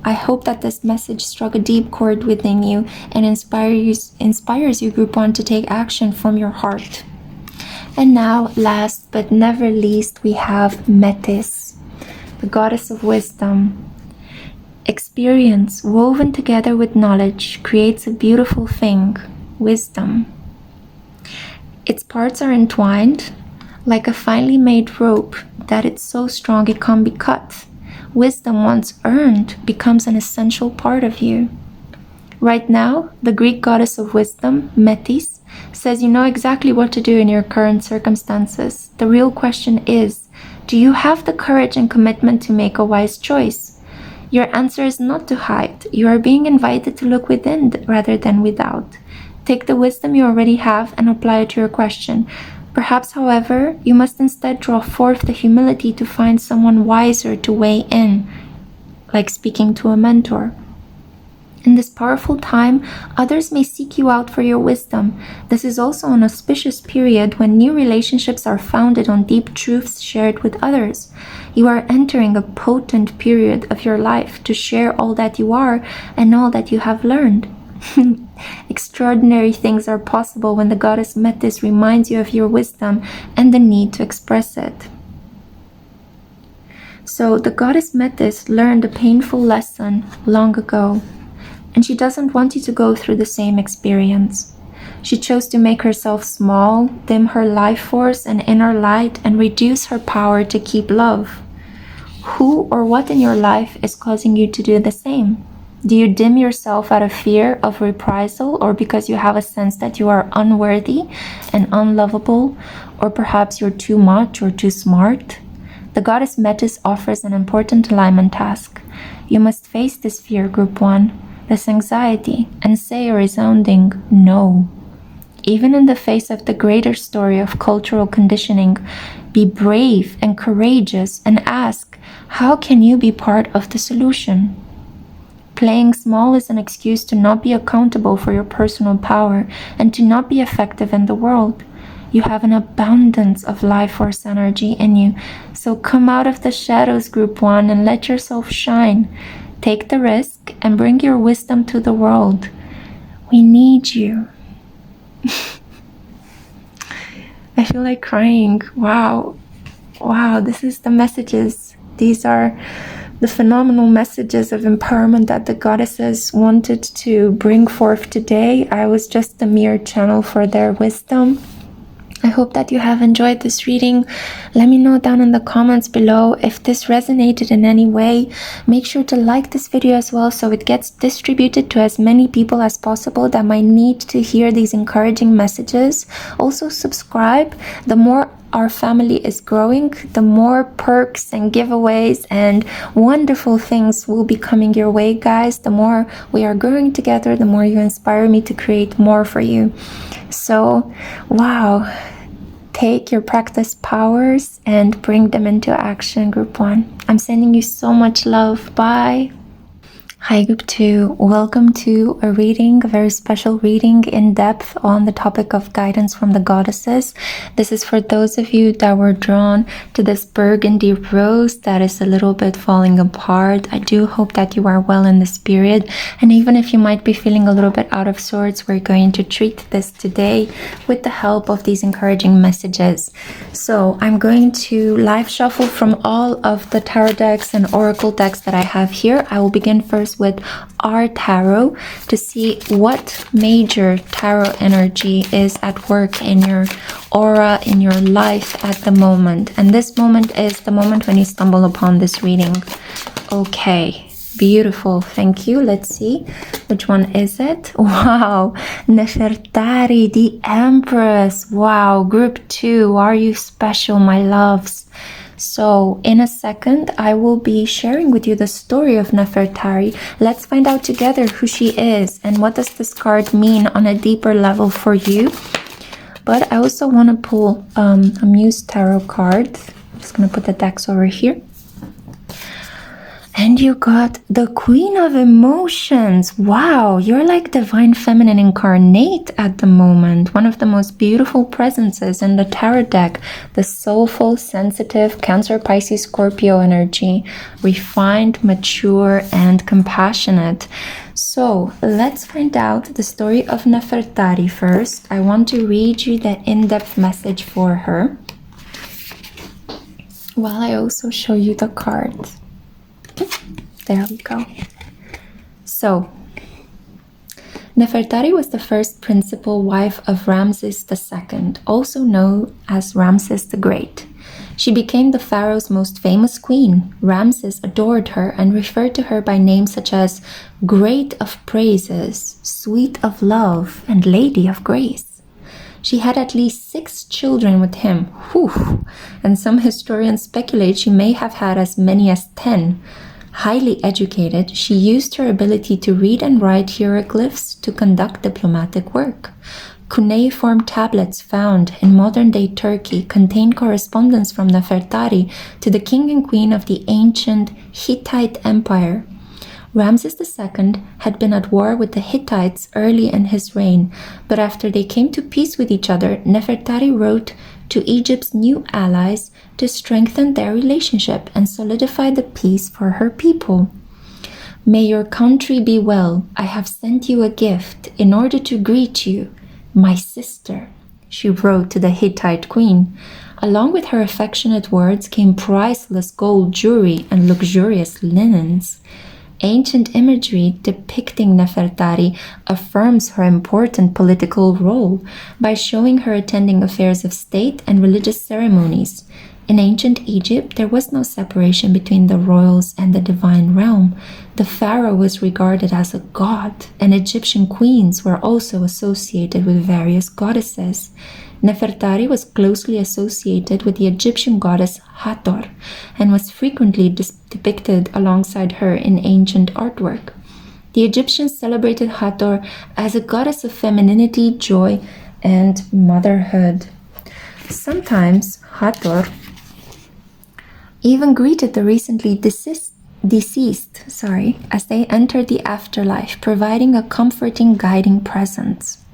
I hope that this message struck a deep chord within you and inspires you, Group 1, to take action from your heart. And now, last but never least, we have Metis, the goddess of wisdom. Experience woven together with knowledge creates a beautiful thing, wisdom. Its parts are entwined like a finely made rope that it's so strong it can't be cut. Wisdom, once earned, becomes an essential part of you. Right now, the Greek goddess of wisdom, Metis, says you know exactly what to do in your current circumstances. The real question is, do you have the courage and commitment to make a wise choice? Your answer is not to hide. You are being invited to look within rather than without. Take the wisdom you already have and apply it to your question. Perhaps, however, you must instead draw forth the humility to find someone wiser to weigh in, like speaking to a mentor. In this powerful time, others may seek you out for your wisdom. This is also an auspicious period when new relationships are founded on deep truths shared with others. You are entering a potent period of your life to share all that you are and all that you have learned. Extraordinary things are possible when the goddess Metis reminds you of your wisdom and the need to express it. So the goddess Metis learned a painful lesson long ago, and she doesn't want you to go through the same experience. She chose to make herself small, dim her life force and inner light, and reduce her power to keep love. Who or what in your life is causing you to do the same? Do you dim yourself out of fear of reprisal, or because you have a sense that you are unworthy and unlovable, or perhaps you're too much or too smart? The goddess Metis offers an important alignment task. You must face this fear, Group 1, this anxiety, and say a resounding no. Even in the face of the greater story of cultural conditioning, be brave and courageous and ask, how can you be part of the solution? Playing small is an excuse to not be accountable for your personal power and to not be effective in the world. You have an abundance of life force energy in you, so come out of the shadows, Group 1, and let yourself shine. Take the risk and bring your wisdom to the world. We need you. I feel like crying. Wow, this is the messages. These are the phenomenal messages of empowerment that the goddesses wanted to bring forth today. I was just a mere channel for their wisdom. I hope that you have enjoyed this reading. Let me know down in the comments below if this resonated in any way. Make sure to like this video as well so it gets distributed to as many people as possible that might need to hear these encouraging messages. Also subscribe. The more our family is growing, the more perks and giveaways and wonderful things will be coming your way, guys. The more we are growing together, the more you inspire me to create more for you. So, wow, take your practice powers and bring them into action, Group 1. I'm sending you so much love. Bye. Hi, Group 2. Welcome to a reading, a very special reading in depth on the topic of guidance from the goddesses. This is for those of you that were drawn to this burgundy rose that is a little bit falling apart. I do hope that you are well in this period. And even if you might be feeling a little bit out of sorts, we're going to treat this today with the help of these encouraging messages. So I'm going to live shuffle from all of the tarot decks and oracle decks that I have here. I will begin first with our tarot to see what major tarot energy is at work in your aura, in your life at the moment. And this moment is the moment when you stumble upon this reading. Okay, beautiful. Thank you. Let's see. Which one is it? Wow. Nefertari, the Empress. Wow. Group 2. Are you special, my loves? So in a second, I will be sharing with you the story of Nefertari. Let's find out together who she is and what does this card mean on a deeper level for you. But I also want to pull a Muse Tarot card. I'm just going to put the decks over here. And you got the Queen of Emotions. Wow, you're like divine feminine incarnate at the moment. One of the most beautiful presences in the tarot deck. The soulful, sensitive Cancer, Pisces, Scorpio energy. Refined, mature, and compassionate. So So let's find out the story of Nefertari first. I want to read you the in-depth message for her, while I also show you the cards. There we go. So, Nefertari was the first principal wife of Ramses II, also known as Ramses the Great. She became the pharaoh's most famous queen. Ramses adored her and referred to her by names such as Great of Praises, Sweet of Love, and Lady of Grace. She had at least 6 children with him, whew, and some historians speculate she may have had as many as 10. Highly educated, she used her ability to read and write hieroglyphs to conduct diplomatic work. Cuneiform tablets found in modern-day Turkey contain correspondence from Nefertari to the king and queen of the ancient Hittite Empire. Ramses II had been at war with the Hittites early in his reign, but after they came to peace with each other, Nefertari wrote to Egypt's new allies to strengthen their relationship and solidify the peace for her people. May your country be well. I have sent you a gift in order to greet you, my sister, she wrote to the Hittite queen. Along with her affectionate words came priceless gold jewelry and luxurious linens. Ancient imagery depicting Nefertari affirms her important political role by showing her attending affairs of state and religious ceremonies. In ancient Egypt, there was no separation between the royals and the divine realm. The pharaoh was regarded as a god, and Egyptian queens were also associated with various goddesses. Nefertari was closely associated with the Egyptian goddess Hathor and was frequently depicted alongside her in ancient artwork. The Egyptians celebrated Hathor as a goddess of femininity, joy, and motherhood. Sometimes Hathor even greeted the recently deceased as they entered the afterlife, providing a comforting, guiding presence.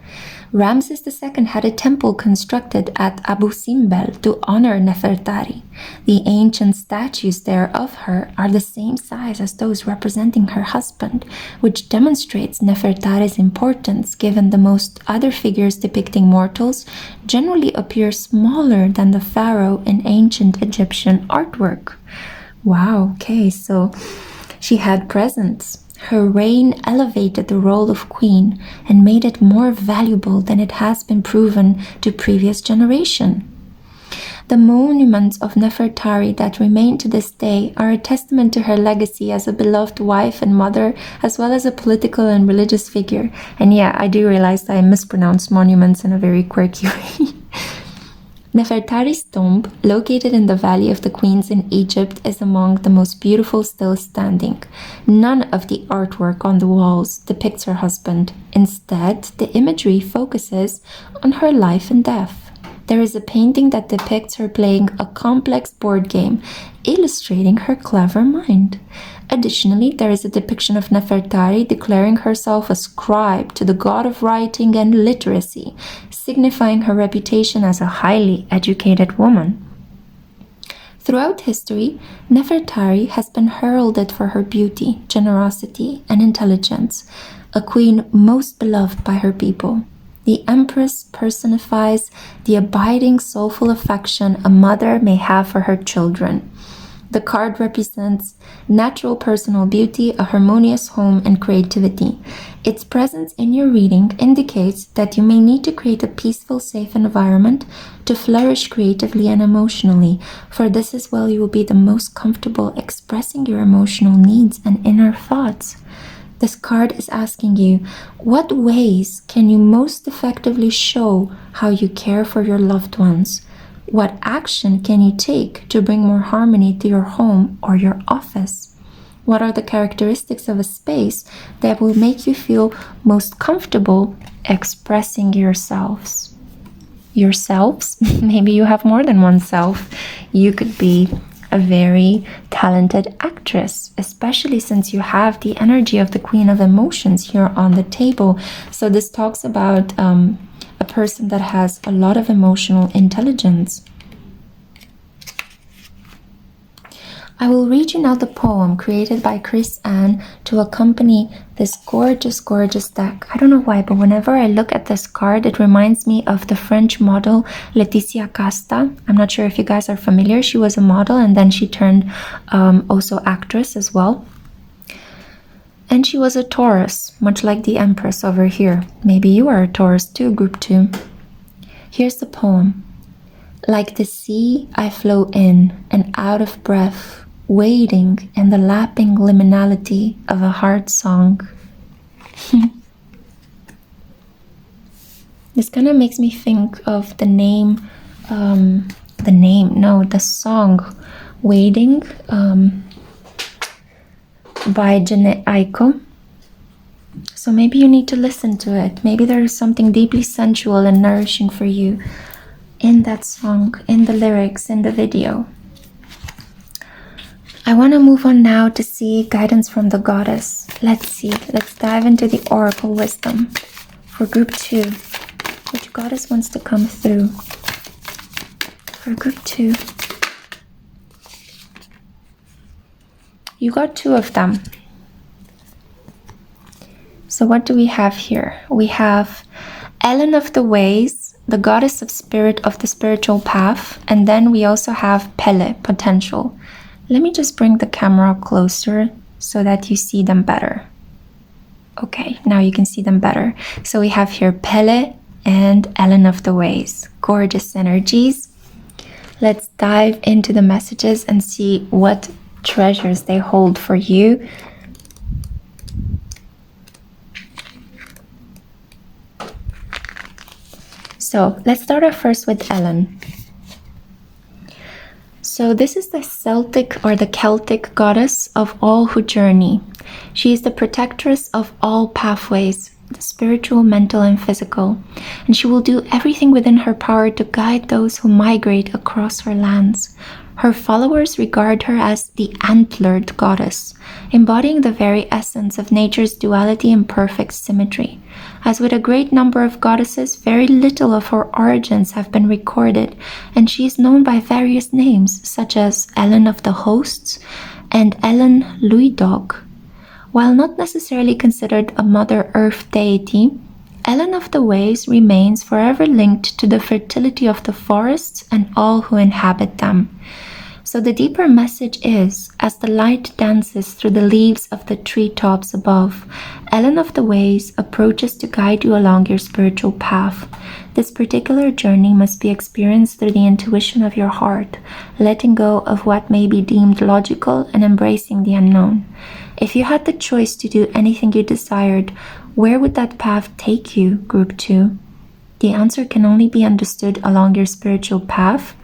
Ramses II had a temple constructed at Abu Simbel to honor Nefertari. The ancient statues there of her are the same size as those representing her husband, which demonstrates Nefertari's importance given the most other figures depicting mortals generally appear smaller than the pharaoh in ancient Egyptian artwork. Wow, okay, so she had presence. Her reign elevated the role of queen and made it more valuable than it has been proven to previous generations. The monuments of Nefertari that remain to this day are a testament to her legacy as a beloved wife and mother, as well as a political and religious figure. And yeah, I do realize that I mispronounced monuments in a very quirky way. Nefertari's tomb, located in the Valley of the Queens in Egypt, is among the most beautiful still standing. None of the artwork on the walls depicts her husband. Instead, the imagery focuses on her life and death. There is a painting that depicts her playing a complex board game, illustrating her clever mind. Additionally, there is a depiction of Nefertari declaring herself a scribe to the god of writing and literacy, signifying her reputation as a highly educated woman. Throughout history, Nefertari has been heralded for her beauty, generosity, and intelligence, a queen most beloved by her people. The Empress personifies the abiding soulful affection a mother may have for her children. The card represents natural personal beauty, a harmonious home, and creativity. Its presence in your reading indicates that you may need to create a peaceful, safe environment to flourish creatively and emotionally, for this is where you will be the most comfortable expressing your emotional needs and inner thoughts. This card is asking you, what ways can you most effectively show how you care for your loved ones? What action can you take to bring more harmony to your home or your office? What are the characteristics of a space that will make you feel most comfortable expressing yourselves? Yourselves? Maybe you have more than one self. You could be a very talented actress, especially since you have the energy of the Queen of Emotions here on the table. So this talks about a person that has a lot of emotional intelligence. I will read you now the poem created by Chris Ann to accompany this gorgeous, gorgeous deck. I don't know why, but whenever I look at this card, it reminds me of the French model Laetitia Casta. I'm not sure if you guys are familiar. She was a model and then she turned also actress as well. And she was a Taurus, much like the Empress over here. Maybe you are a Taurus too, group 2. Here's the poem. Like the sea, I flow in and out of breath, waiting in the lapping liminality of a heart song. This kind of makes me think of the song Waiting by Jhené Aiko. So maybe you need to listen to it. Maybe there is something deeply sensual and nourishing for you in that song, in the lyrics, in the video. I want to move on now to see guidance from the goddess. Let's see. Let's dive into the oracle wisdom for group 2. Which goddess wants to come through for group 2? You got 2 of them. So what do we have here? We have Ellen of the Ways, the goddess of spirit of the spiritual path, and then we also have Pele, potential. Let me just bring the camera closer so that you see them better. Okay, now you can see them better. So we have here Pele and Ellen of the Ways. Gorgeous energies. Let's dive into the messages and see what treasures they hold for you. So let's start off first with Ellen. So this is the Celtic or the Celtic goddess of all who journey. She is the protectress of all pathways, the spiritual, mental, and physical, and she will do everything within her power to guide those who migrate across her lands. Her followers regard her as the antlered goddess, embodying the very essence of nature's duality and perfect symmetry. As with a great number of goddesses, very little of her origins have been recorded, and she is known by various names, such as Ellen of the Hosts and Ellen Louis Dog. While not necessarily considered a Mother Earth deity, Ellen of the Ways remains forever linked to the fertility of the forests and all who inhabit them. So the deeper message is, as the light dances through the leaves of the treetops above, Ellen of the Ways approaches to guide you along your spiritual path. This particular journey must be experienced through the intuition of your heart, letting go of what may be deemed logical and embracing the unknown. If you had the choice to do anything you desired, where would that path take you, group 2? The answer can only be understood along your spiritual path,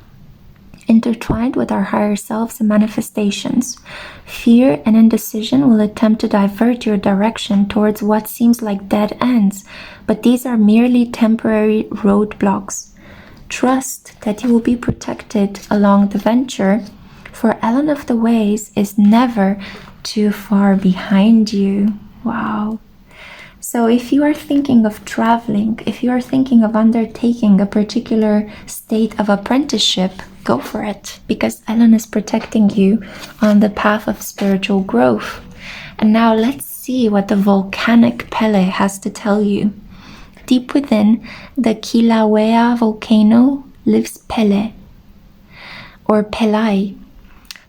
intertwined with our higher selves and manifestations. Fear and indecision will attempt to divert your direction towards what seems like dead ends, but these are merely temporary roadblocks. Trust that you will be protected along the venture, for Ellen of the Ways is never too far behind you. Wow. So if you are thinking of traveling, if you are thinking of undertaking a particular state of apprenticeship, go for it, because Ellen is protecting you on the path of spiritual growth. And now let's see what the volcanic Pele has to tell you. Deep within the Kilauea volcano lives Pele, or Pelai,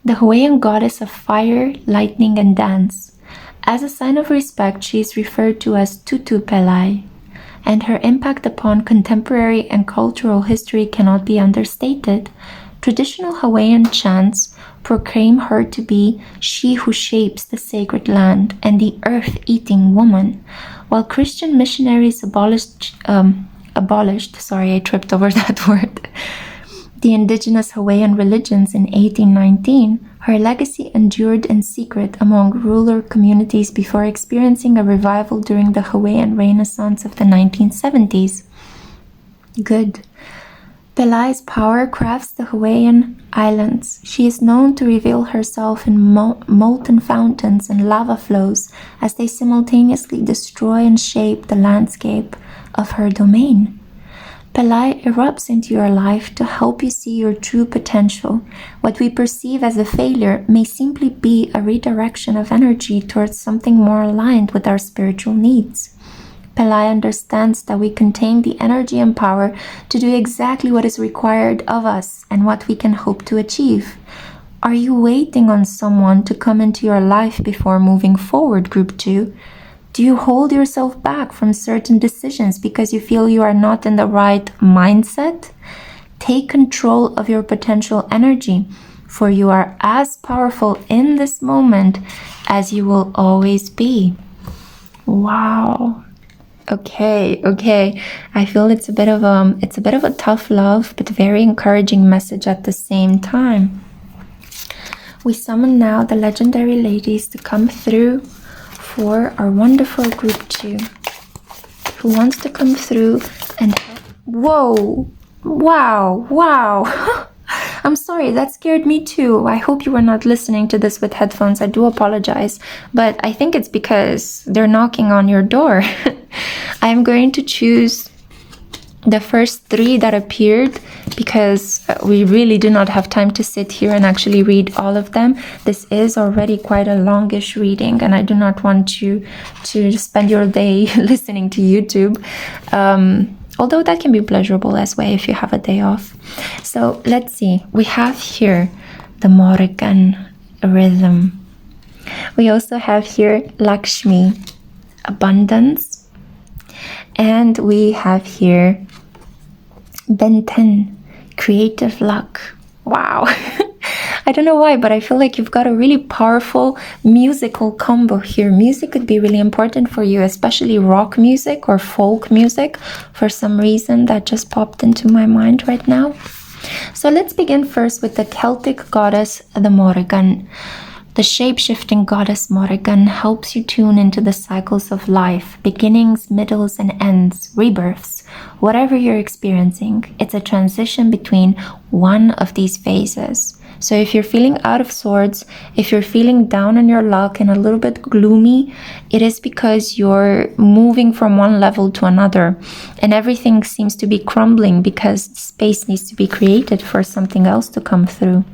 the Hawaiian goddess of fire, lightning, and dance. As a sign of respect, she is referred to as Tutu Pelai, and her impact upon contemporary and cultural history cannot be understated. Traditional Hawaiian chants proclaim her to be she who shapes the sacred land and the earth-eating woman, while Christian missionaries abolished, I tripped over that word, the indigenous Hawaiian religions in 1819, her legacy endured in secret among rural communities before experiencing a revival during the Hawaiian Renaissance of the 1970s. Good. Pelai's power crafts the Hawaiian Islands. She is known to reveal herself in molten fountains and lava flows as they simultaneously destroy and shape the landscape of her domain. Pelai erupts into your life to help you see your true potential. What we perceive as a failure may simply be a redirection of energy towards something more aligned with our spiritual needs. Pelai understands that we contain the energy and power to do exactly what is required of us and what we can hope to achieve. Are you waiting on someone to come into your life before moving forward, Group 2? Do you hold yourself back from certain decisions because you feel you are not in the right mindset? Take control of your potential energy, for you are as powerful in this moment as you will always be. Wow. Okay. I feel it's a bit of a tough love, but very encouraging message at the same time. We summon now the legendary ladies to come through for our wonderful Group 2, who wants to come through and whoa, wow. I'm sorry, that scared me too. I hope you were not listening to this with headphones. I do apologize, but I think it's because they're knocking on your door. I'm going to choose the first 3 that appeared because we really do not have time to sit here and actually read all of them. This is already quite a longish reading, and I do not want you to spend your day listening to YouTube. Although that can be pleasurable as well if you have a day off. So let's see. We have here the Morrigan rhythm. We also have here Lakshmi, abundance. And we have here Benten, creative luck. Wow. I don't know why, but I feel like you've got a really powerful musical combo here. Music could be really important for you, especially rock music or folk music. For some reason, that just popped into my mind right now. So let's begin first with the Celtic goddess, the Morrigan. The shape-shifting goddess Morrigan helps you tune into the cycles of life, beginnings, middles, and ends, rebirths. Whatever you're experiencing, it's a transition between one of these phases. So if you're feeling out of sorts, if you're feeling down on your luck and a little bit gloomy, it is because you're moving from one level to another and everything seems to be crumbling because space needs to be created for something else to come through.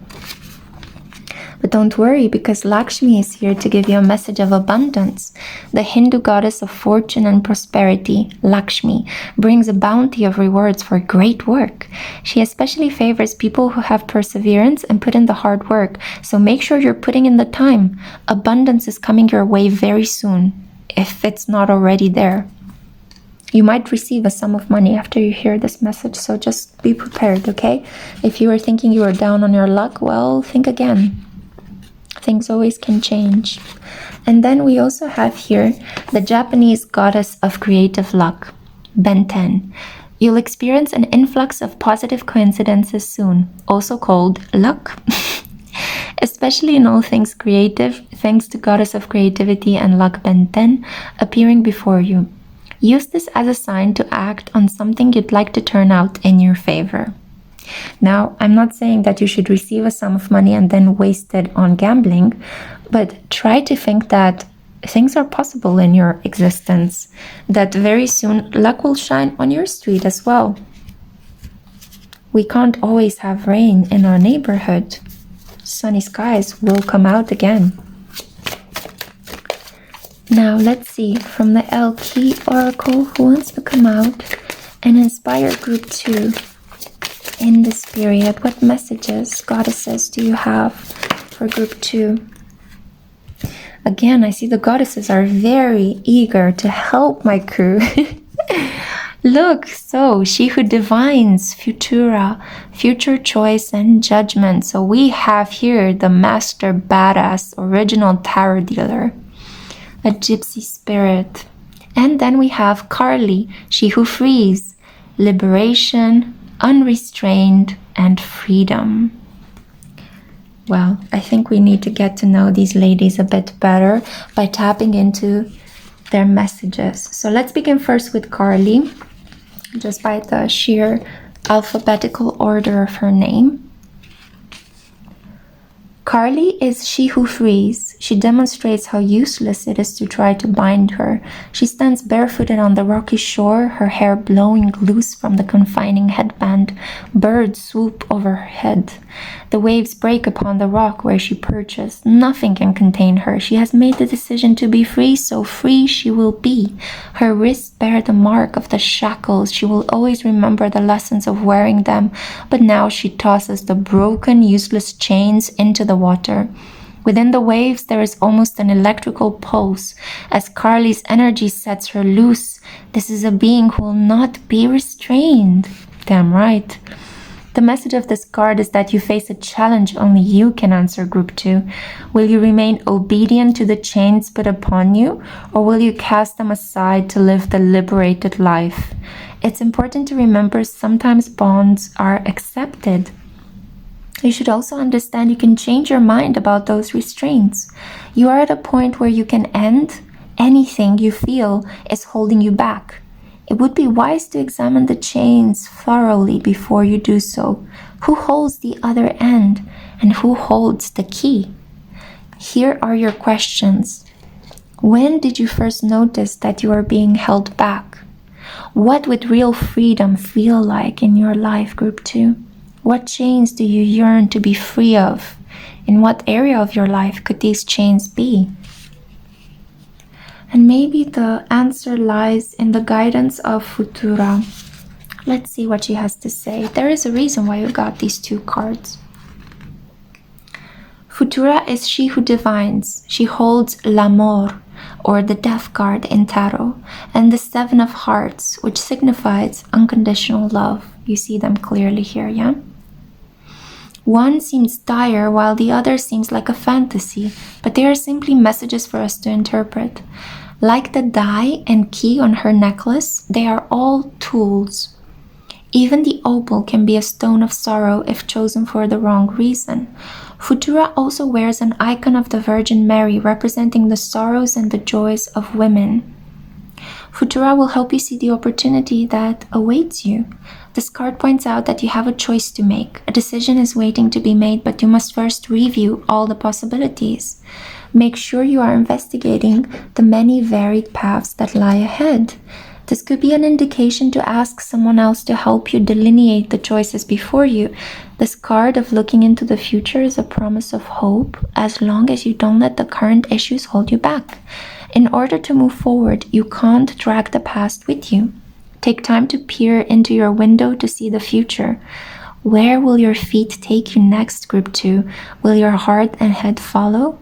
But don't worry, because Lakshmi is here to give you a message of abundance. The Hindu goddess of fortune and prosperity, Lakshmi, brings a bounty of rewards for great work. She especially favors people who have perseverance and put in the hard work, so make sure you're putting in the time. Abundance is coming your way very soon, if it's not already there. You might receive a sum of money after you hear this message, so just be prepared, okay? If you were thinking you were down on your luck, well, think again. Things always can change. And then we also have here the Japanese goddess of creative luck, Benten. You'll experience an influx of positive coincidences soon, also called luck. Especially in all things creative, thanks to goddess of creativity and luck Benten appearing before you. Use this as a sign to act on something you'd like to turn out in your favor. Now, I'm not saying that you should receive a sum of money and then waste it on gambling, but try to think that things are possible in your existence, that very soon luck will shine on your street as well. We can't always have rain in our neighborhood. Sunny skies will come out again. Now, let's see, from the Key Oracle, who wants to come out and inspire Group 2 in this period? What messages, goddesses, do you have for Group 2? Again, I see the goddesses are very eager to help my crew. Look, so she who divines Futura, future choice and judgment. So we have here the master badass, original tarot dealer, a gypsy spirit. And then we have Carly, she who frees, liberation, unrestrained, and freedom. Well, I think we need to get to know these ladies a bit better by tapping into their messages. So let's begin first with Carly, just by the sheer alphabetical order of her name. Carly is she who frees. She demonstrates how useless it is to try to bind her. She stands barefooted on the rocky shore, her hair blowing loose from the confining headband. Birds swoop over her head. The waves break upon the rock where she perches. Nothing can contain her. She has made the decision to be free, so free she will be. Her wrists bear the mark of the shackles. She will always remember the lessons of wearing them, but now she tosses the broken, useless chains into the water. Within the waves, there is almost an electrical pulse. As Carly's energy sets her loose, this is a being who will not be restrained. Damn right. The message of this card is that you face a challenge only you can answer, Group 2. Will you remain obedient to the chains put upon you, or will you cast them aside to live the liberated life? It's important to remember sometimes bonds are accepted. You should also understand you can change your mind about those restraints. You are at a point where you can end anything you feel is holding you back. It would be wise to examine the chains thoroughly before you do so. Who holds the other end and who holds the key? Here are your questions. When did you first notice that you are being held back? What would real freedom feel like in your life, Group 2? What chains do you yearn to be free of? In what area of your life could these chains be? And maybe the answer lies in the guidance of Futura. Let's see what she has to say. There is a reason why you got these two cards. Futura is she who divines. She holds l'amour, or the death card in tarot, and the 7 of hearts, which signifies unconditional love. You see them clearly here, yeah? One seems dire while the other seems like a fantasy, but they are simply messages for us to interpret. Like the die and key on her necklace, they are all tools. Even the opal can be a stone of sorrow if chosen for the wrong reason. Futura also wears an icon of the Virgin Mary representing the sorrows and the joys of women. Futura will help you see the opportunity that awaits you. This card points out that you have a choice to make. A decision is waiting to be made, but you must first review all the possibilities. Make sure you are investigating the many varied paths that lie ahead. This could be an indication to ask someone else to help you delineate the choices before you. This card of looking into the future is a promise of hope, as long as you don't let the current issues hold you back. In order to move forward, you can't drag the past with you. Take time to peer into your window to see the future. Where will your feet take you next, Group 2? Will your heart and head follow?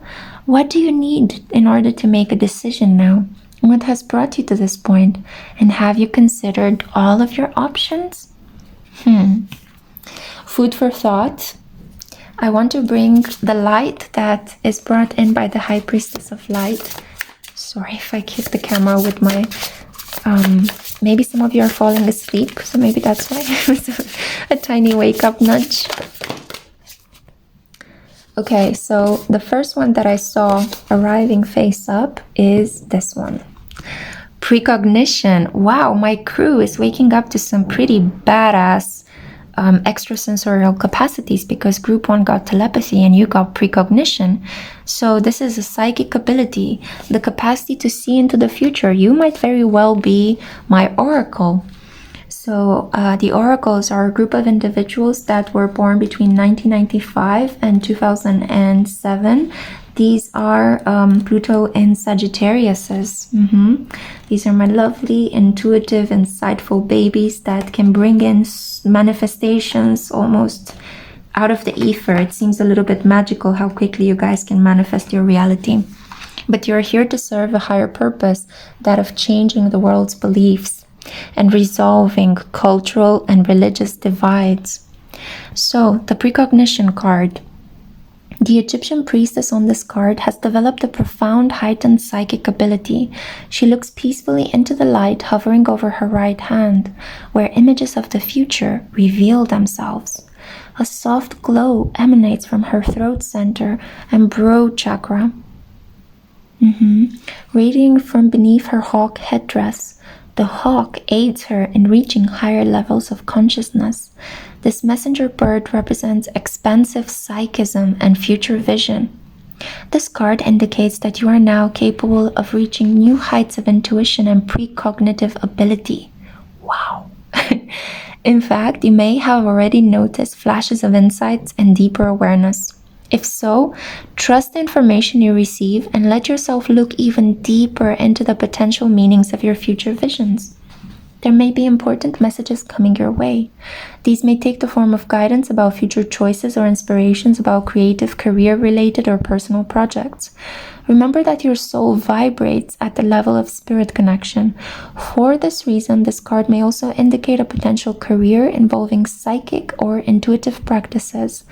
What do you need in order to make a decision now? What has brought you to this point? And have you considered all of your options? Food for thought. I want to bring the light that is brought in by the High Priestess of Light. Sorry if I kick the camera with my... maybe some of you are falling asleep, so maybe that's why it was a tiny wake-up nudge. Okay, so the first one that I saw arriving face up is this one. Precognition. Wow, my crew is waking up to some pretty badass extrasensorial capacities, because Group 1 got telepathy and you got precognition. So this is a psychic ability, the capacity to see into the future. You might very well be my oracle. So the oracles are a group of individuals that were born between 1995 and 2007. These are Pluto in Sagittariuses. These are my lovely, intuitive, insightful babies that can bring in manifestations almost out of the ether. It seems a little bit magical how quickly you guys can manifest your reality. But you're here to serve a higher purpose, that of changing the world's beliefs and resolving cultural and religious divides. So, the precognition card. The Egyptian priestess on this card has developed a profound heightened psychic ability. She looks peacefully into the light hovering over her right hand, where images of the future reveal themselves. A soft glow emanates from her throat center and brow chakra, radiating from beneath her hawk headdress. The hawk aids her in reaching higher levels of consciousness. This messenger bird represents expansive psychism and future vision. This card indicates that you are now capable of reaching new heights of intuition and precognitive ability. Wow. In fact, you may have already noticed flashes of insights and deeper awareness. If so, trust the information you receive and let yourself look even deeper into the potential meanings of your future visions. There may be important messages coming your way. These may take the form of guidance about future choices or inspirations about creative, career-related, or personal projects. Remember that your soul vibrates at the level of spirit connection. For this reason, this card may also indicate a potential career involving psychic or intuitive practices.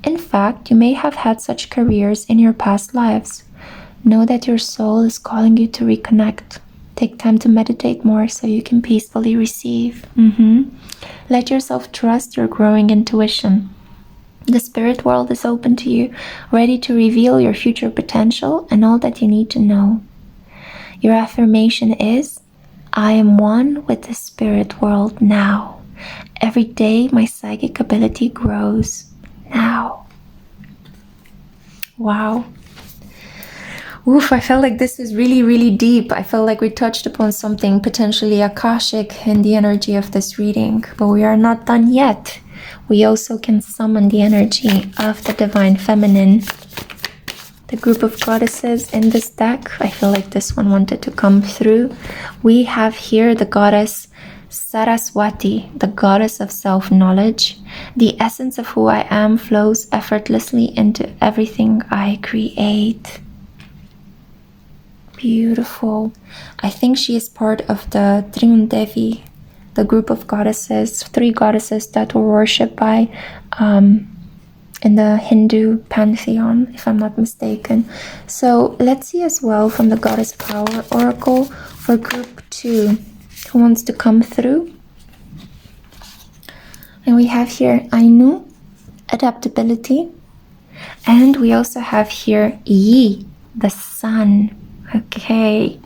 In fact, you may have had such careers in your past lives. Know that your soul is calling you to reconnect. Take time to meditate more so you can peacefully receive. Let yourself trust your growing intuition. The spirit world is open to you, ready to reveal your future potential and all that you need to know. Your affirmation is, I am one with the spirit world now. Every day my psychic ability grows now. Wow. Oof, I felt like this is really, really deep. I felt like we touched upon something potentially Akashic in the energy of this reading, but we are not done yet. We also can summon the energy of the Divine Feminine. The group of goddesses in this deck, I feel like this one wanted to come through. We have here the goddess Saraswati, the goddess of self-knowledge. The essence of who I am flows effortlessly into everything I create. Beautiful. I think she is part of the Triundevi, the group of goddesses, 3 goddesses that were worshipped by in the Hindu pantheon, if I'm not mistaken. So let's see as well from the Goddess Power Oracle for group 2 who wants to come through. And we have here Ainu, adaptability, and we also have here Yi, the sun. Okay.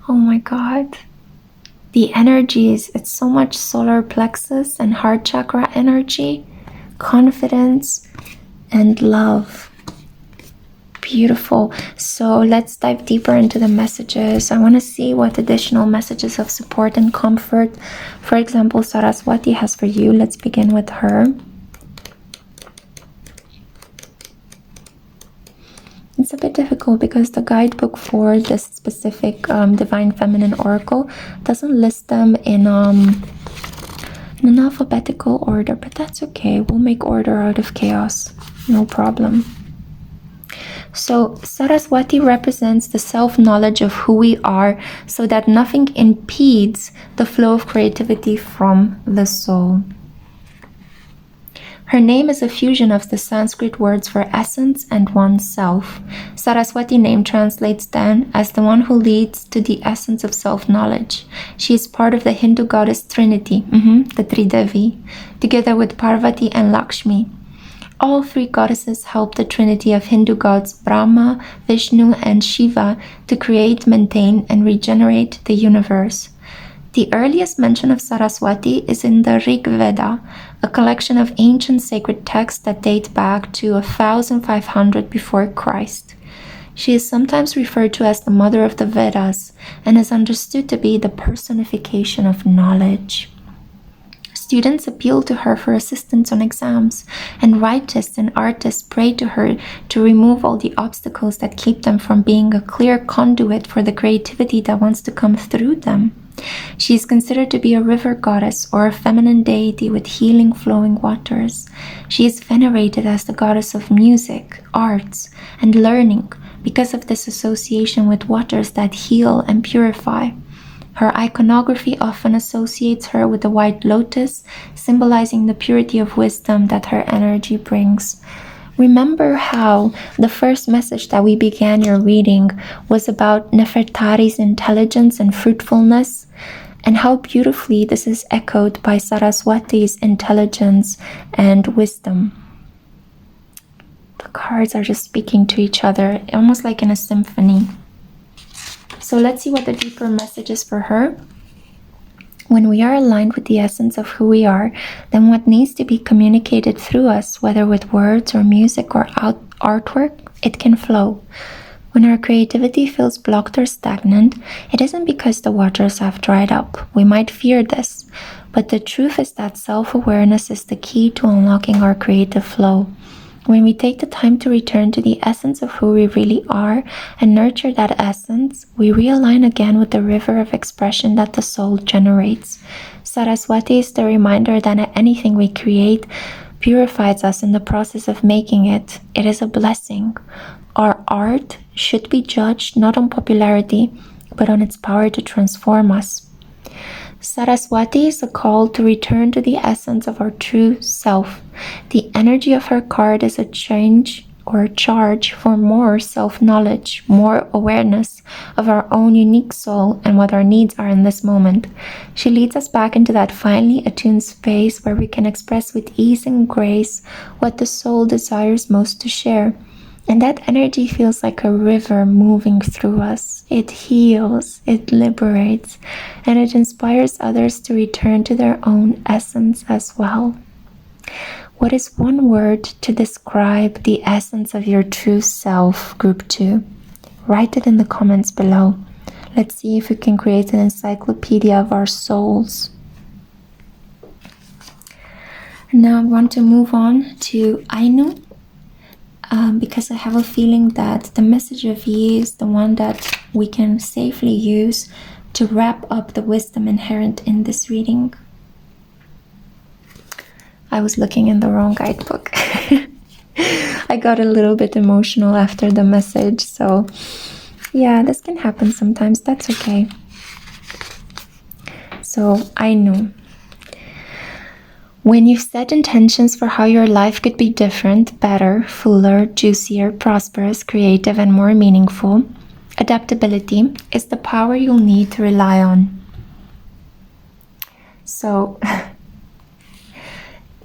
Oh my god. The energies, it's so much solar plexus and heart chakra energy, confidence and love. Beautiful. So let's dive deeper into the messages. I want to see what additional messages of support and comfort, for example, Saraswati has for you. Let's begin with her. It's a bit difficult because the guidebook for this specific Divine Feminine Oracle doesn't list them in an alphabetical order, but that's okay. We'll make order out of chaos. No problem. So Saraswati represents the self-knowledge of who we are so that nothing impedes the flow of creativity from the soul. Her name is a fusion of the Sanskrit words for essence and oneself. Saraswati name translates then as the one who leads to the essence of self-knowledge. She is part of the Hindu goddess Trinity, the Tridevi, together with Parvati and Lakshmi. All 3 goddesses help the trinity of Hindu gods Brahma, Vishnu, and Shiva to create, maintain, and regenerate the universe. The earliest mention of Saraswati is in the Rig Veda, a collection of ancient sacred texts that date back to 1500 before Christ. She is sometimes referred to as the mother of the Vedas and is understood to be the personification of knowledge. Students appeal to her for assistance on exams, and writers and artists pray to her to remove all the obstacles that keep them from being a clear conduit for the creativity that wants to come through them. She is considered to be a river goddess or a feminine deity with healing flowing waters. She is venerated as the goddess of music, arts, and learning because of this association with waters that heal and purify. Her iconography often associates her with the white lotus, symbolizing the purity of wisdom that her energy brings. Remember how the first message that we began your reading was about Nefertari's intelligence and fruitfulness, and how beautifully this is echoed by Saraswati's intelligence and wisdom. The cards are just speaking to each other, almost like in a symphony. So let's see what the deeper message is for her. When we are aligned with the essence of who we are, then what needs to be communicated through us, whether with words or music or artwork, it can flow. When our creativity feels blocked or stagnant, it isn't because the waters have dried up. We might fear this, but the truth is that self-awareness is the key to unlocking our creative flow. When we take the time to return to the essence of who we really are and nurture that essence, we realign again with the river of expression that the soul generates. Saraswati is the reminder that anything we create purifies us in the process of making it. It is a blessing. Our art should be judged not on popularity, but on its power to transform us. Saraswati is a call to return to the essence of our true self. The energy of her card is a change or a charge for more self-knowledge, more awareness of our own unique soul and what our needs are in this moment. She leads us back into that finely attuned space where we can express with ease and grace what the soul desires most to share. And that energy feels like a river moving through us. It heals, it liberates, and it inspires others to return to their own essence as well. What is one word to describe the essence of your true self, Group 2? Write it in the comments below. Let's see if we can create an encyclopedia of our souls. Now I want to move on to Ainu. Because I have a feeling that the message of Yi is the one that we can safely use to wrap up the wisdom inherent in this reading. I was looking in the wrong guidebook. I got a little bit emotional after the message, so yeah, this can happen sometimes. That's okay. So, Ainu. When you've set intentions for how your life could be different, better, fuller, juicier, prosperous, creative, and more meaningful, adaptability is the power you'll need to rely on. So,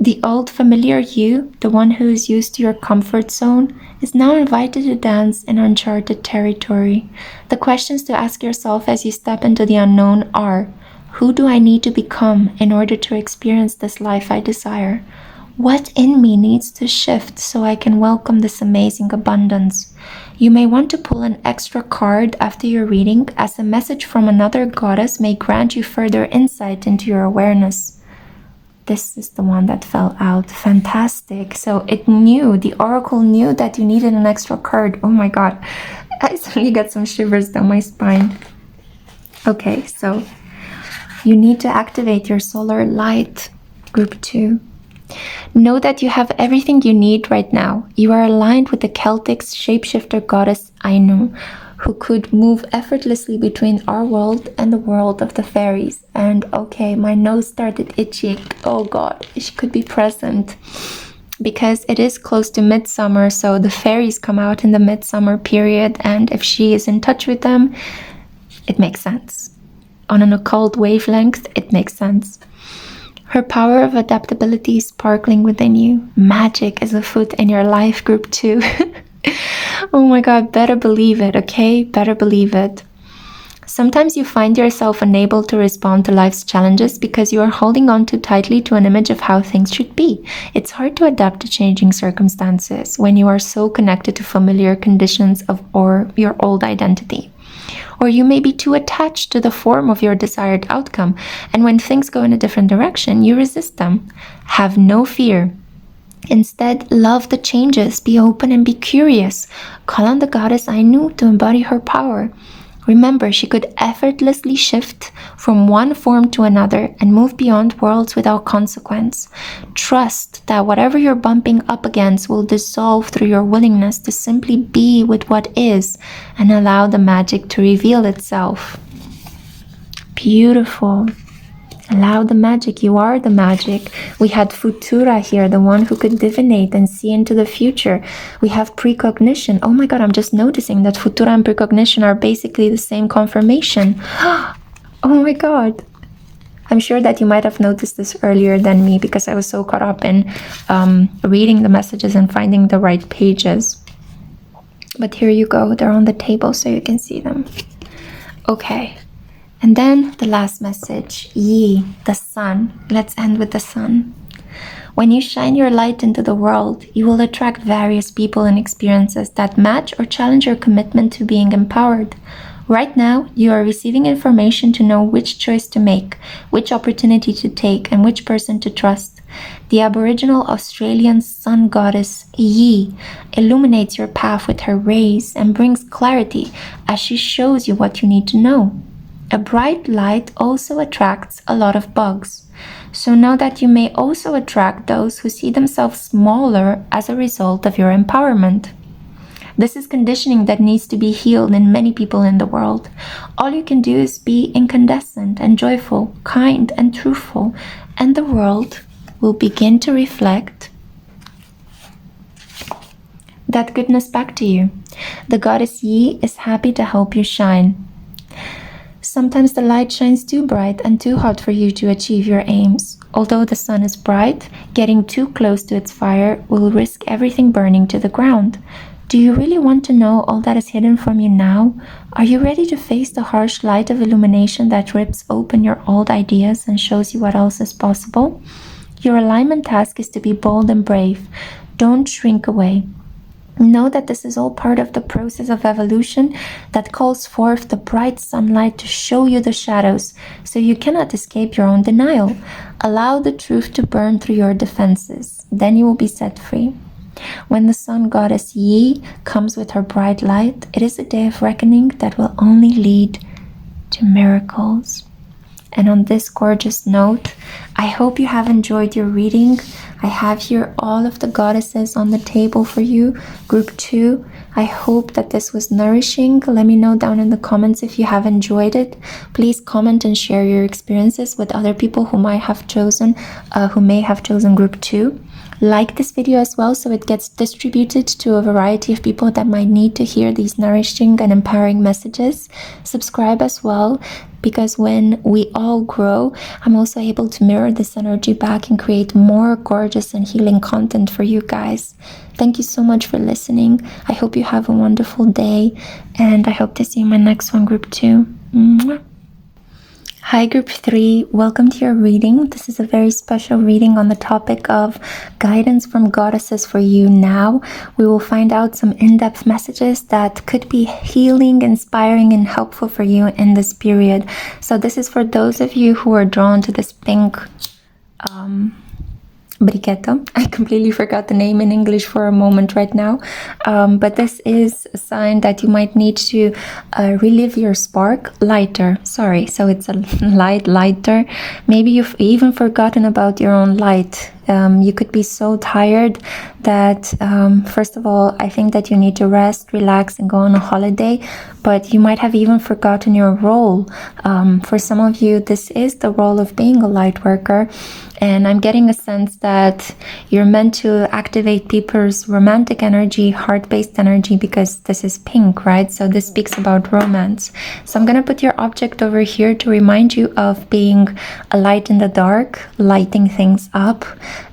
the old familiar you, the one who is used to your comfort zone, is now invited to dance in uncharted territory. The questions to ask yourself as you step into the unknown are: who do I need to become in order to experience this life I desire? What in me needs to shift so I can welcome this amazing abundance? You may want to pull an extra card after your reading, as a message from another goddess may grant you further insight into your awareness. This is the one that fell out. Fantastic. So it knew, the oracle knew that you needed an extra card. Oh my god. I suddenly got some shivers down my spine. Okay, so you need to activate your solar light, Group 2. Know that you have everything you need right now. You are aligned with the Celtic shapeshifter goddess Ainu, who could move effortlessly between our world and the world of the fairies. And okay, my nose started itching. Oh god, she could be present. Because it is close to midsummer, so the fairies come out in the midsummer period, and if she is in touch with them, it makes sense. On an occult wavelength, it makes sense. Her power of adaptability is sparkling within you. Magic is afoot in your life, Group 2. Oh my god, better believe it, okay? Better believe it. Sometimes you find yourself unable to respond to life's challenges because you are holding on too tightly to an image of how things should be. It's hard to adapt to changing circumstances when you are so connected to familiar conditions or your old identity. Or you may be too attached to the form of your desired outcome, and when things go in a different direction, you resist them. Have no fear. Instead, love the changes, be open and be curious. Call on the goddess Ainu to embody her power. Remember, she could effortlessly shift from one form to another and move beyond worlds without consequence. Trust that whatever you're bumping up against will dissolve through your willingness to simply be with what is and allow the magic to reveal itself. Beautiful. Allow the magic. You are the magic. We had Futura here, the one who could divinate and see into the future. We have precognition. Oh my god, I'm just noticing that Futura and precognition are basically the same confirmation. Oh my god. I'm sure that you might have noticed this earlier than me because I was so caught up in reading the messages and finding the right pages. But here you go. They're on the table so you can see them. Okay. And then the last message, Yi, the sun. Let's end with the sun. When you shine your light into the world, you will attract various people and experiences that match or challenge your commitment to being empowered. Right now, you are receiving information to know which choice to make, which opportunity to take, and which person to trust. The Aboriginal Australian sun goddess Yi illuminates your path with her rays and brings clarity as she shows you what you need to know. A bright light also attracts a lot of bugs. So know that you may also attract those who see themselves smaller as a result of your empowerment. This is conditioning that needs to be healed in many people in the world. All you can do is be incandescent and joyful, kind and truthful, and the world will begin to reflect that goodness back to you. The goddess Yi is happy to help you shine. Sometimes the light shines too bright and too hot for you to achieve your aims. Although the sun is bright, getting too close to its fire will risk everything burning to the ground. Do you really want to know all that is hidden from you now? Are you ready to face the harsh light of illumination that rips open your old ideas and shows you what else is possible? Your alignment task is to be bold and brave. Don't shrink away. Know that this is all part of the process of evolution that calls forth the bright sunlight to show you the shadows, so you cannot escape your own denial. Allow the truth to burn through your defenses. Then you will be set free. When the sun goddess Yi comes with her bright light, it is a day of reckoning that will only lead to miracles. And on this gorgeous note, I hope you have enjoyed your reading. I have here all of the goddesses on the table for you, group 2. I hope that this was nourishing. Let me know down in the comments if you have enjoyed it. Please comment and share your experiences with other people who may have chosen group 2. Like this video as well so it gets distributed to a variety of people that might need to hear these nourishing and empowering messages. Subscribe as well, because when we all grow, I'm also able to mirror this energy back and create more gorgeous and healing content for you guys. Thank you so much for listening. I hope you have a wonderful day, and I hope to see you in my next one, group 2. Mwah. Hi group 3, welcome to your reading. This is a very special reading on the topic of guidance from goddesses for you now. We will find out some in-depth messages that could be healing, inspiring, and helpful for you in this period. So this is for those of you who are drawn to this pink briquetto. I completely forgot the name in English for a moment right now, but this is a sign that you might need to relive your spark lighter. Sorry, so it's a lighter. Maybe you've even forgotten about your own light. You could be so tired that first of all, I think that you need to rest, relax, and go on a holiday, but you might have even forgotten your role. For some of you, this is the role of being a light worker, and I'm getting a sense that you're meant to activate people's romantic energy, heart-based energy, because this is pink, right? So this speaks about romance. So I'm gonna put your object over here to remind you of being a light in the dark, lighting things up,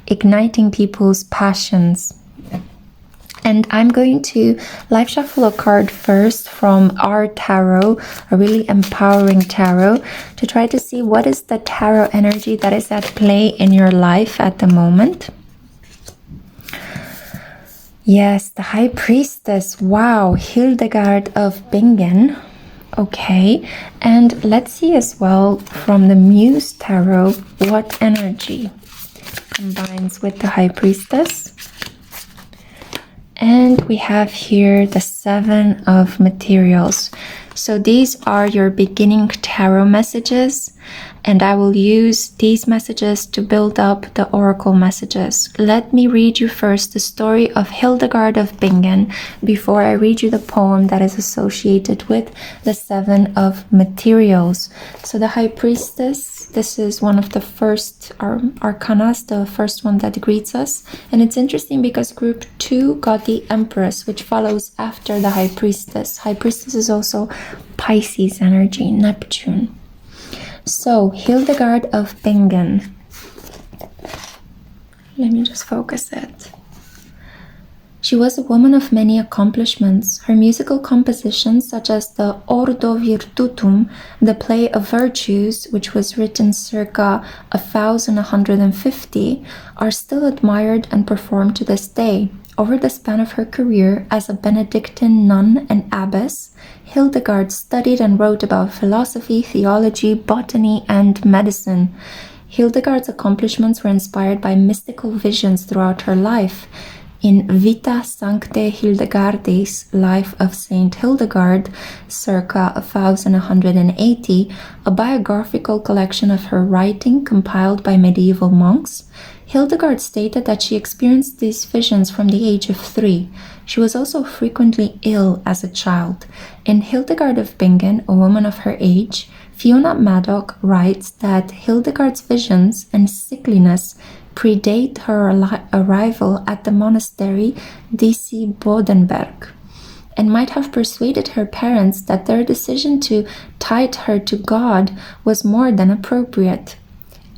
igniting people's passions. And I'm going to live shuffle a card first from our tarot, a really empowering tarot, to try to see what is the tarot energy that is at play in your life at the moment. Yes, the High Priestess. Wow, Hildegard of Bingen. Okay, and let's see as well from the Muse Tarot what energy combines with the High Priestess. And we have here the 7 of Materials. So these are your beginning tarot messages, and I will use these messages to build up the oracle messages. Let me read you first the story of Hildegard of Bingen before I read you the poem that is associated with the 7 of Materials. So the High Priestess, this is one of the first arcanas, the first one that greets us. And it's interesting because group 2 got the Empress, which follows after the High Priestess. High Priestess is also Pisces energy, Neptune. So, Hildegard of Bingen. Let me just focus it. She was a woman of many accomplishments. Her musical compositions, such as the Ordo Virtutum, the play of virtues, which was written circa 1150, are still admired and performed to this day. Over the span of her career as a Benedictine nun and abbess, Hildegard studied and wrote about philosophy, theology, botany, and medicine. Hildegard's accomplishments were inspired by mystical visions throughout her life. In Vita Sanctae Hildegardis, Life of Saint Hildegard, circa 1180, a biographical collection of her writing compiled by medieval monks, Hildegard stated that she experienced these visions from the age of 3. She was also frequently ill as a child. In Hildegard of Bingen, a woman of her age, Fiona Maddock writes that Hildegard's visions and sickliness predate her arrival at the monastery Disi Bodenberg, and might have persuaded her parents that their decision to tie her to God was more than appropriate.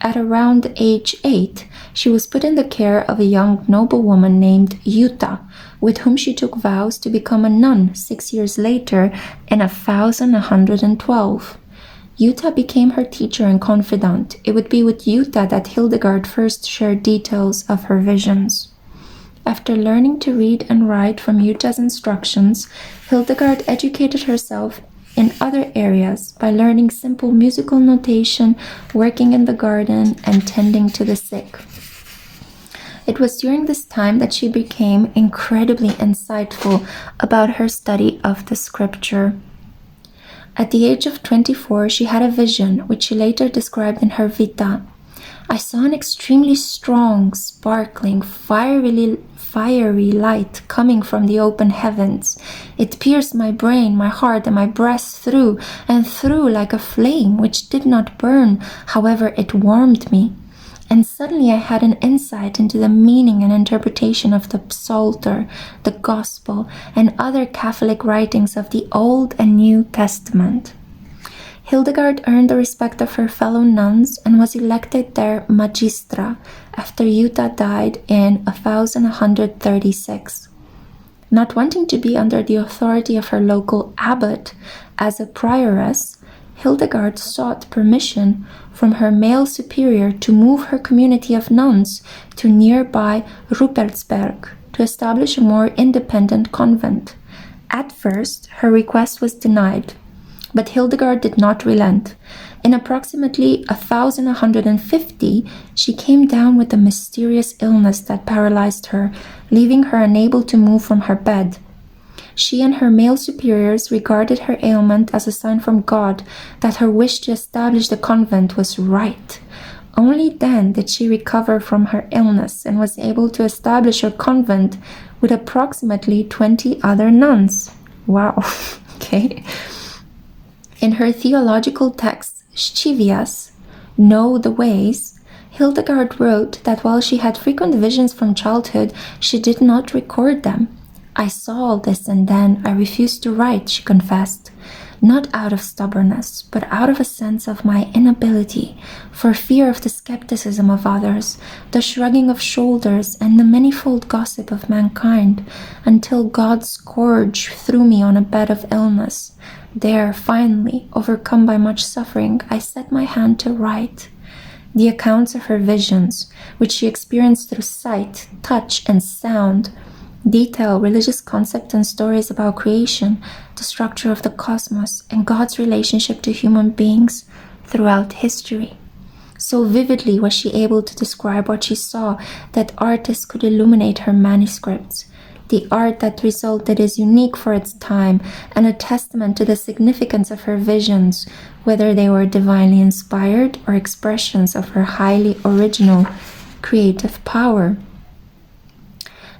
At around age 8, she was put in the care of a young noblewoman named Jutta, with whom she took vows to become a nun 6 years later in 1112. Jutta became her teacher and confidant. It would be with Jutta that Hildegard first shared details of her visions. After learning to read and write from Jutta's instructions, Hildegard educated herself in other areas by learning simple musical notation, working in the garden, and tending to the sick. It was during this time that she became incredibly insightful about her study of the scripture. At the age of 24, she had a vision, which she later described in her Vita. I saw an extremely strong, sparkling, fiery light coming from the open heavens. It pierced my brain, my heart, and my breast through and through like a flame, which did not burn. However, it warmed me. And suddenly I had an insight into the meaning and interpretation of the Psalter, the Gospel, and other Catholic writings of the Old and New Testament. Hildegard earned the respect of her fellow nuns and was elected their magistra after Jutta died in 1136. Not wanting to be under the authority of her local abbot as a prioress, Hildegard sought permission from her male superior to move her community of nuns to nearby Rupertsberg to establish a more independent convent. At first, her request was denied, but Hildegard did not relent. In approximately 1150, she came down with a mysterious illness that paralyzed her, leaving her unable to move from her bed. She and her male superiors regarded her ailment as a sign from God that her wish to establish the convent was right. Only then did she recover from her illness and was able to establish her convent with approximately 20 other nuns. Wow, okay. In her theological text, Scivias, Know the Ways, Hildegard wrote that while she had frequent visions from childhood, she did not record them. I saw all this and then I refused to write, she confessed, not out of stubbornness, but out of a sense of my inability, for fear of the skepticism of others, the shrugging of shoulders, and the manifold gossip of mankind, until God scourged through me on a bed of illness. There, finally, overcome by much suffering, I set my hand to write. The accounts of her visions, which she experienced through sight, touch, and sound, detail religious concepts and stories about creation, the structure of the cosmos, and God's relationship to human beings throughout history. So vividly was she able to describe what she saw that artists could illuminate her manuscripts. The art that resulted is unique for its time and a testament to the significance of her visions, whether they were divinely inspired or expressions of her highly original creative power.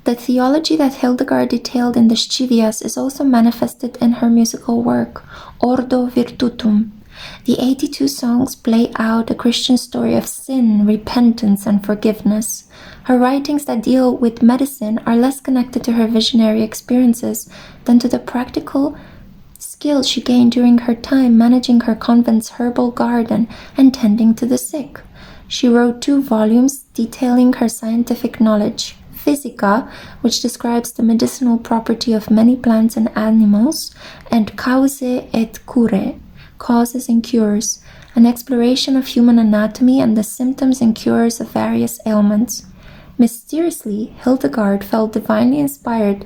The theology that Hildegard detailed in the Scivias is also manifested in her musical work, Ordo Virtutum. The 82 songs play out a Christian story of sin, repentance, and forgiveness. Her writings that deal with medicine are less connected to her visionary experiences than to the practical skills she gained during her time managing her convent's herbal garden and tending to the sick. She wrote 2 volumes detailing her scientific knowledge, physica, which describes the medicinal property of many plants and animals, and cause et cure, causes and cures, an exploration of human anatomy and the symptoms and cures of various ailments. Mysteriously, Hildegard felt divinely inspired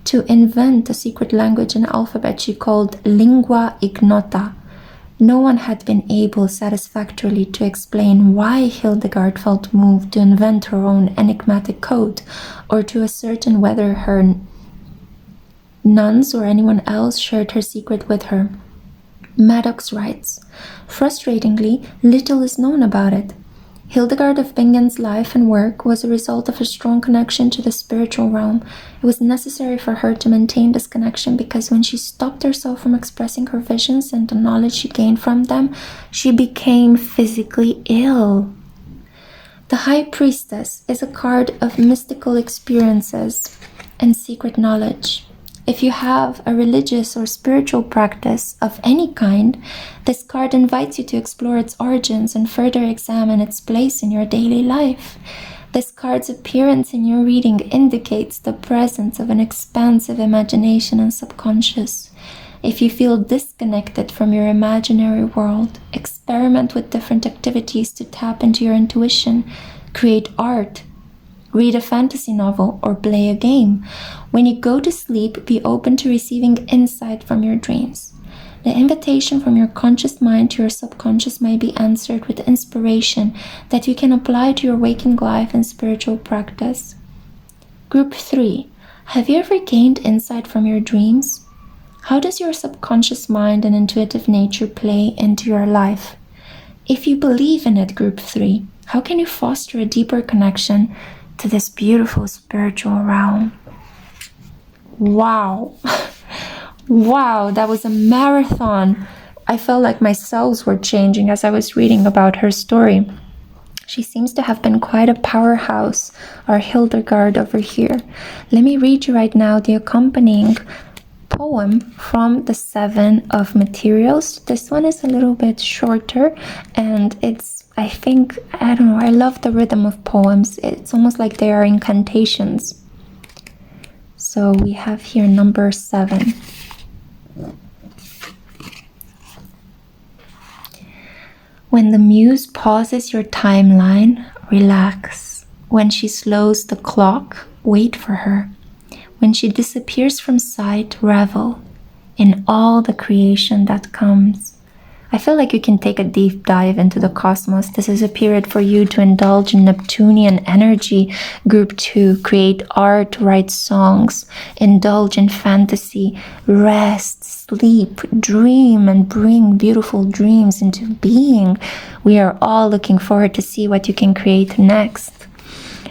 to invent a secret language and alphabet she called lingua ignota. No one had been able satisfactorily to explain why Hildegard felt moved to invent her own enigmatic code, or to ascertain whether her nuns or anyone else shared her secret with her. Maddox writes, "Frustratingly, little is known about it. Hildegard of Bingen's life and work was a result of a strong connection to the spiritual realm. It was necessary for her to maintain this connection because when she stopped herself from expressing her visions and the knowledge she gained from them, she became physically ill." The High Priestess is a card of mystical experiences and secret knowledge. If you have a religious or spiritual practice of any kind, this card invites you to explore its origins and further examine its place in your daily life. This card's appearance in your reading indicates the presence of an expansive imagination and subconscious. If you feel disconnected from your imaginary world, experiment with different activities to tap into your intuition, create art, read a fantasy novel, or play a game. When you go to sleep, be open to receiving insight from your dreams. The invitation from your conscious mind to your subconscious may be answered with inspiration that you can apply to your waking life and spiritual practice. Group 3. Have you ever gained insight from your dreams? How does your subconscious mind and intuitive nature play into your life? If you believe in it, Group 3, how can you foster a deeper connection to this beautiful spiritual realm? Wow. Wow, that was a marathon. I felt like my cells were changing as I was reading about her story. She seems to have been quite a powerhouse, our Hildegard over here. Let me read you right now the accompanying poem from the Seven of Materials. This one is a little bit shorter, and I love the rhythm of poems. It's almost like they are incantations. So we have here number 7. When the muse pauses your timeline, relax. When she slows the clock, wait for her. When she disappears from sight, revel in all the creation that comes. I feel like you can take a deep dive into the cosmos. This is a period for you to indulge in Neptunian energy. Group 2, create art, write songs, indulge in fantasy, rest, sleep, dream, and bring beautiful dreams into being. We are all looking forward to see what you can create next.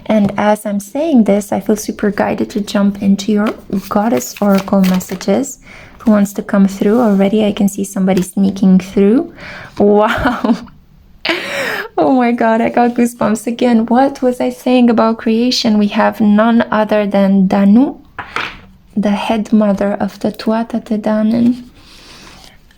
And as I'm saying this, I feel super guided to jump into your goddess oracle messages. Who wants to come through? Already I can see somebody sneaking through. Wow. Oh my god, I got goosebumps again. What was I saying about creation? We have none other than Danu, the head mother of the Tuatha Te Danann.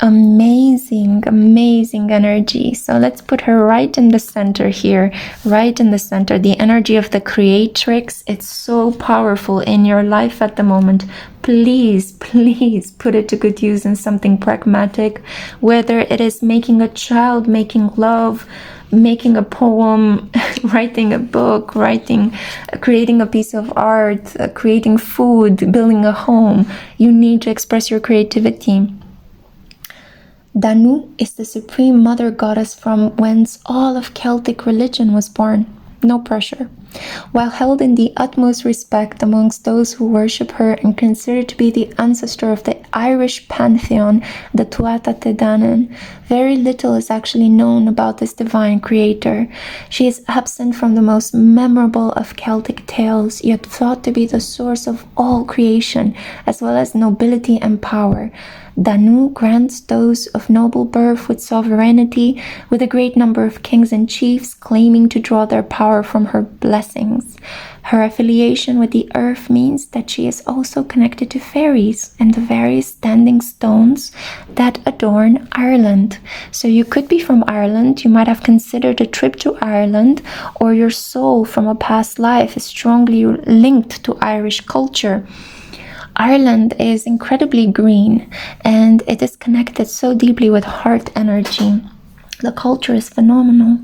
Amazing, amazing energy. So let's put her right in the center here, right in the center. The energy of the creatrix, it's so powerful in your life at the moment. Please, please put it to good use in something pragmatic, whether it is making a child, making love, making a poem, writing a book, creating a piece of art, creating food, building a home. You need to express your creativity. Danu is the supreme mother goddess from whence all of Celtic religion was born. No pressure. While held in the utmost respect amongst those who worship her and considered to be the ancestor of the Irish pantheon, the Tuatha Te Danann, very little is actually known about this divine creator. She is absent from the most memorable of Celtic tales, yet thought to be the source of all creation, as well as nobility and power. Danu grants those of noble birth with sovereignty, with a great number of kings and chiefs claiming to draw their power from her blessings. Her affiliation with the earth means that she is also connected to fairies and the various standing stones that adorn Ireland. So you could be from Ireland, you might have considered a trip to Ireland, or your soul from a past life is strongly linked to Irish culture. Ireland is incredibly green and it is connected so deeply with heart energy. The culture is phenomenal.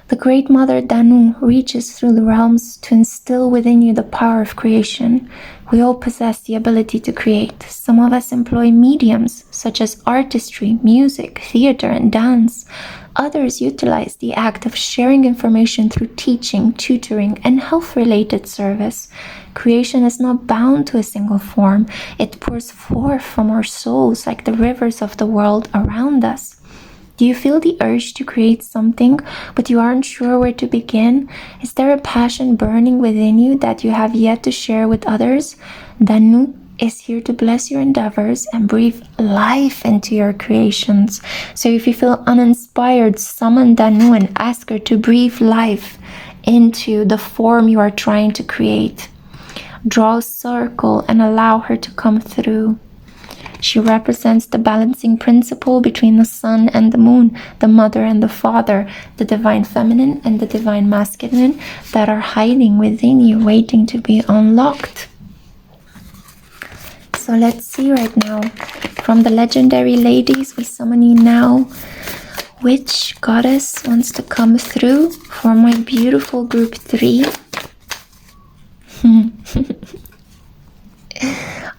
The Great Mother Danu reaches through the realms to instill within you the power of creation. We all possess the ability to create. Some of us employ mediums such as artistry, music, theater, and dance. Others utilize the act of sharing information through teaching, tutoring, and health-related service. Creation is not bound to a single form. It pours forth from our souls like the rivers of the world around us. Do you feel the urge to create something, but you aren't sure where to begin? Is there a passion burning within you that you have yet to share with others? Danu is here to bless your endeavors and breathe life into your creations. So if you feel uninspired, summon Danu and ask her to breathe life into the form you are trying to create. Draw a circle and allow her to come through. She represents the balancing principle between the sun and the moon, the mother and the father, the divine feminine and the divine masculine that are hiding within you, waiting to be unlocked. So let's see right now. From the legendary ladies, we summon you now. Which goddess wants to come through for my beautiful group 3?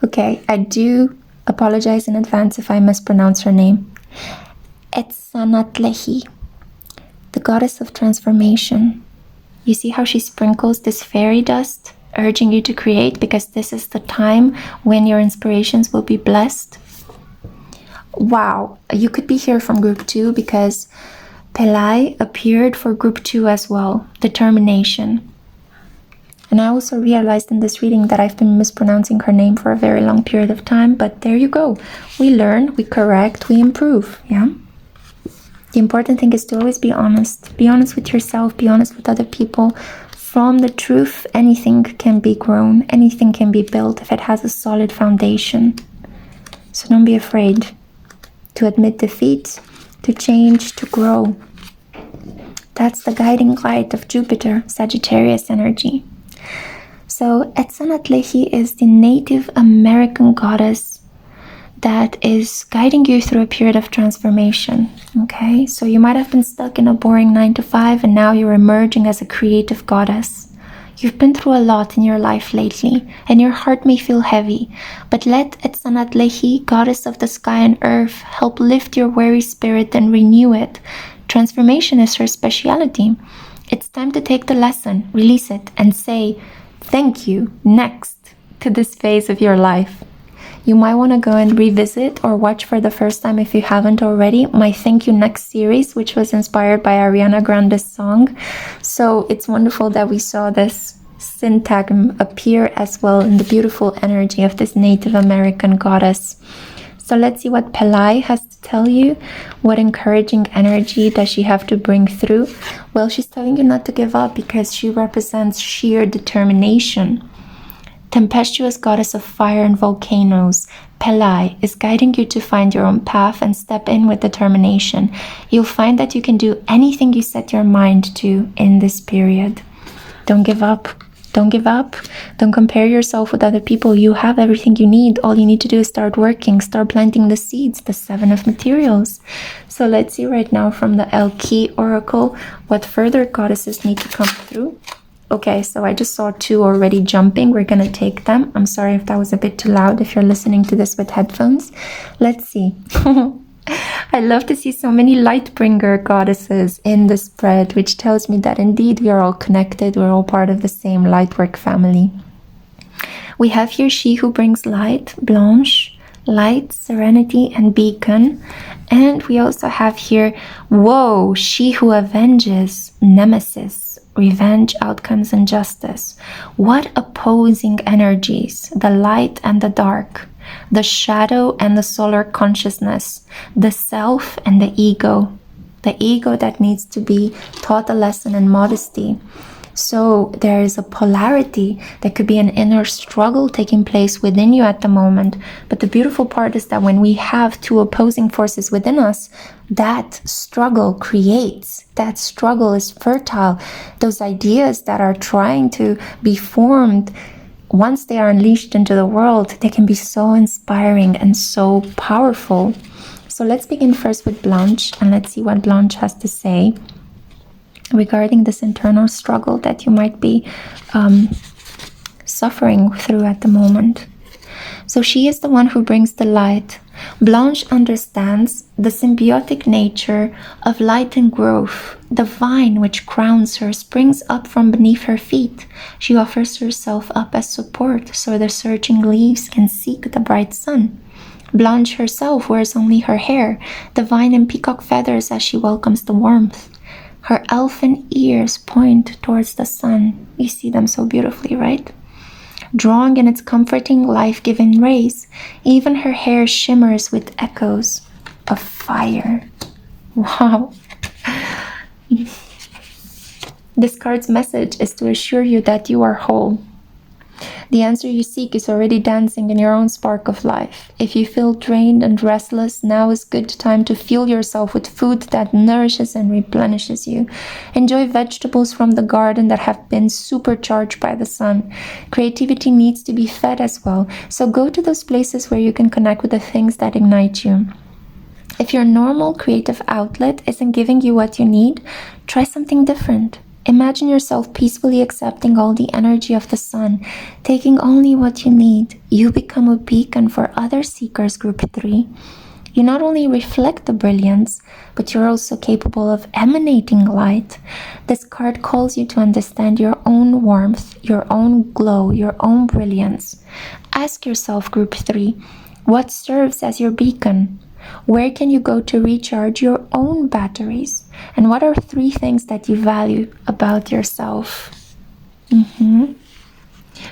Okay, I do apologize in advance if I mispronounce her name. Etsanatlehi, the goddess of transformation. You see how she sprinkles this fairy dust, urging you to create, because this is the time when your inspirations will be blessed. Wow, you could be here from group 2 because Pelai appeared for group 2 as well, determination. And I also realized in this reading that I've been mispronouncing her name for a very long period of time, but there you go. We learn, we correct, we improve, yeah? The important thing is to always be honest. Be honest with yourself, be honest with other people. From the truth, anything can be grown, anything can be built if it has a solid foundation. So don't be afraid to admit defeat, to change, to grow. That's the guiding light of Jupiter, Sagittarius energy. So Etsanatlehi is the Native American goddess that is guiding you through a period of transformation. Okay, so you might have been stuck in a boring 9-to-5 and now you're emerging as a creative goddess. You've been through a lot in your life lately and your heart may feel heavy, but let Etsanatlehi, goddess of the sky and earth, help lift your weary spirit and renew it. Transformation is her speciality. It's time to take the lesson, release it, and say, thank you, next, to this phase of your life. You might want to go and revisit or watch for the first time, if you haven't already, my Thank You Next series, which was inspired by Ariana Grande's song. So it's wonderful that we saw this syntagm appear as well in the beautiful energy of this Native American goddess. So let's see what Pelai has to tell you. What encouraging energy does she have to bring through? Well, she's telling you not to give up because she represents sheer determination. Tempestuous goddess of fire and volcanoes, Pelai is guiding you to find your own path and step in with determination. You'll find that you can do anything you set your mind to in this period. Don't give up. Don't give up. Don't compare yourself with other people. You have everything you need. All you need to do is start working, start planting the seeds, the 7 of materials. So let's see right now from the Elki Oracle what further goddesses need to come through. Okay, so I just saw 2 already jumping. We're going to take them. I'm sorry if that was a bit too loud if you're listening to this with headphones. Let's see. I love to see so many light bringer goddesses in the spread, which tells me that indeed we are all connected. We're all part of the same lightwork family. We have here she who brings light, Blanche, light, serenity, and beacon. And we also have here, whoa, she who avenges, nemesis, revenge, outcomes, and justice. What opposing energies, the light and the dark. the shadow and the solar consciousness, the self and the ego that needs to be taught a lesson in modesty. So there is a polarity. There could be an inner struggle taking place within you at the moment. But the beautiful part is that when we have two opposing forces within us, that struggle creates. That struggle is fertile. Those ideas that are trying to be formed, once they are unleashed into the world, they can be so inspiring and so powerful. So let's begin first with Blanche, and let's see what Blanche has to say regarding this internal struggle that you might be suffering through at the moment. So she is the one who brings the light. Blanche understands the symbiotic nature of light and growth. The vine which crowns her springs up from beneath her feet. She offers herself up as support so the searching leaves can seek the bright sun. Blanche herself wears only her hair, the vine in peacock feathers as she welcomes the warmth. Her elfin ears point towards the sun. You see them so beautifully, right? Drawing in its comforting, life-giving rays, even her hair shimmers with echoes of fire. Wow. This card's message is to assure you that you are whole. The answer you seek is already dancing in your own spark of life. If you feel drained and restless, now is good time to fuel yourself with food that nourishes and replenishes you. Enjoy vegetables from the garden that have been supercharged by the sun. Creativity needs to be fed as well, so go to those places where you can connect with the things that ignite you. If your normal creative outlet isn't giving you what you need, try something different. Imagine yourself peacefully accepting all the energy of the sun, taking only what you need. You become a beacon for other seekers, Group 3. You not only reflect the brilliance, but you're also capable of emanating light. This card calls you to understand your own warmth, your own glow, your own brilliance. Ask yourself, Group 3, what serves as your beacon? Where can you go to recharge your own batteries? And what are 3 things that you value about yourself?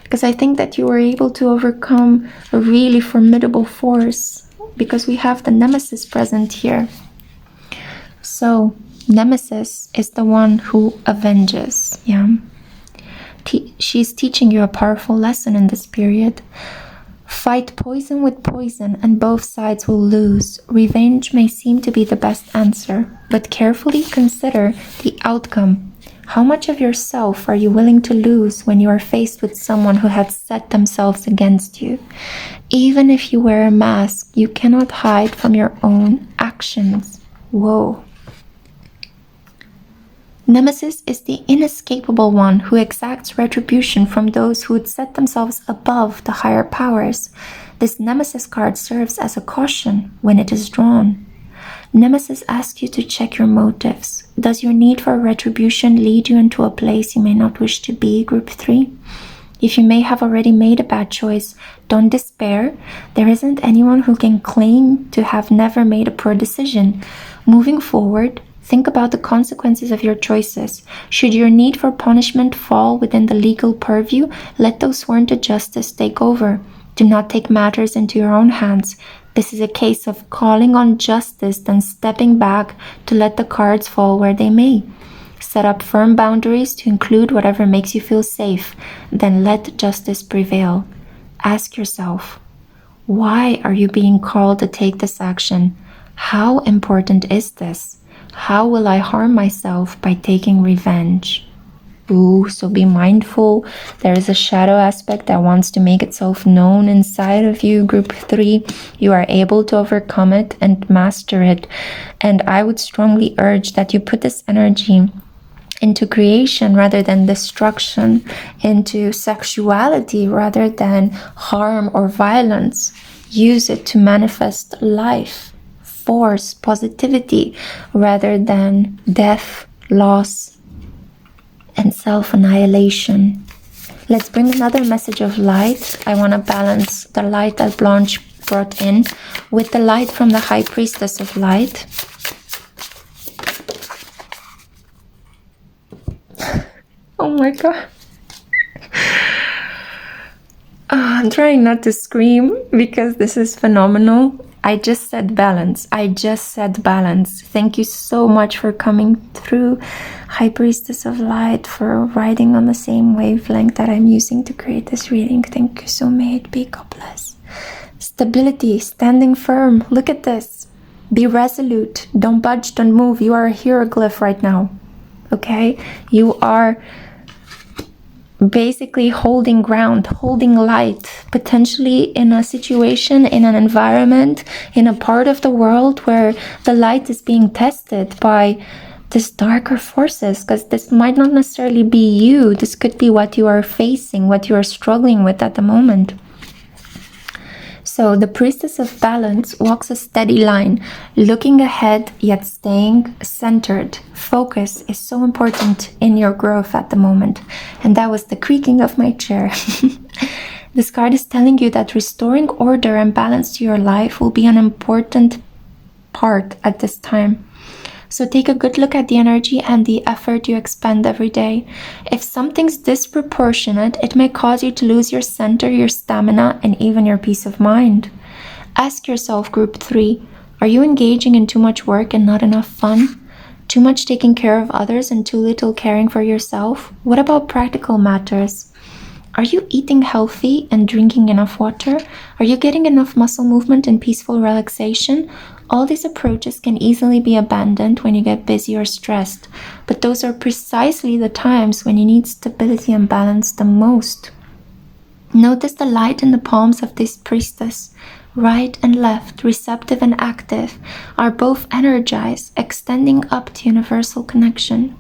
Because I think that you were able to overcome a really formidable force, because we have the Nemesis present here. So Nemesis is the one who avenges. She's teaching you a powerful lesson in this period. Fight poison with poison and both sides will lose. Revenge may seem to be the best answer, but carefully consider the outcome. How much of yourself are you willing to lose when you are faced with someone who has set themselves against you? Even if you wear a mask, you cannot hide from your own actions. Whoa. Nemesis is the inescapable one who exacts retribution from those who would set themselves above the higher powers. This Nemesis card serves as a caution when it is drawn. Nemesis asks you to check your motives. Does your need for retribution lead you into a place you may not wish to be, Group 3? If you may have already made a bad choice, don't despair. There isn't anyone who can claim to have never made a poor decision. Moving forward, think about the consequences of your choices. Should your need for punishment fall within the legal purview, let those sworn to justice take over. Do not take matters into your own hands. This is a case of calling on justice, then stepping back to let the cards fall where they may. Set up firm boundaries to include whatever makes you feel safe, then let justice prevail. Ask yourself, why are you being called to take this action? How important is this? How will I harm myself by taking revenge? So be mindful. There is a shadow aspect that wants to make itself known inside of you, Group 3. You are able to overcome it and master it. And I would strongly urge that you put this energy into creation rather than destruction, into sexuality rather than harm or violence. Use it to manifest life, force, positivity, rather than death, loss, and self-annihilation. Let's bring another message of light. I want to balance the light that Blanche brought in with the light from the High Priestess of Light. Oh my God. I'm trying not to scream because this is phenomenal. I just said balance. I just said balance. Thank you so much for coming through, High Priestess of Light, for riding on the same wavelength that I'm using to create this reading. Thank you so much. Be God bless. Stability, standing firm. Look at this. Be resolute. Don't budge, don't move. You are a hieroglyph right now. Okay? You are basically holding ground, holding light, potentially in a situation, in an environment, in a part of the world where the light is being tested by this darker forces, because this might not necessarily be you. This could be what you are facing, what you are struggling with at the moment. So the Priestess of Balance walks a steady line, looking ahead yet staying centered. Focus is so important in your growth at the moment. And that was the creaking of my chair. This card is telling you that restoring order and balance to your life will be an important part at this time. So take a good look at the energy and the effort you expend every day. If something's disproportionate, it may cause you to lose your center, your stamina, and even your peace of mind. Ask yourself, Group 3, are you engaging in too much work and not enough fun? Too much taking care of others and too little caring for yourself? What about practical matters? Are you eating healthy and drinking enough water? Are you getting enough muscle movement and peaceful relaxation? All these approaches can easily be abandoned when you get busy or stressed, but those are precisely the times when you need stability and balance the most. Notice the light in the palms of this priestess. Right and left, receptive and active, are both energized, extending up to universal connection.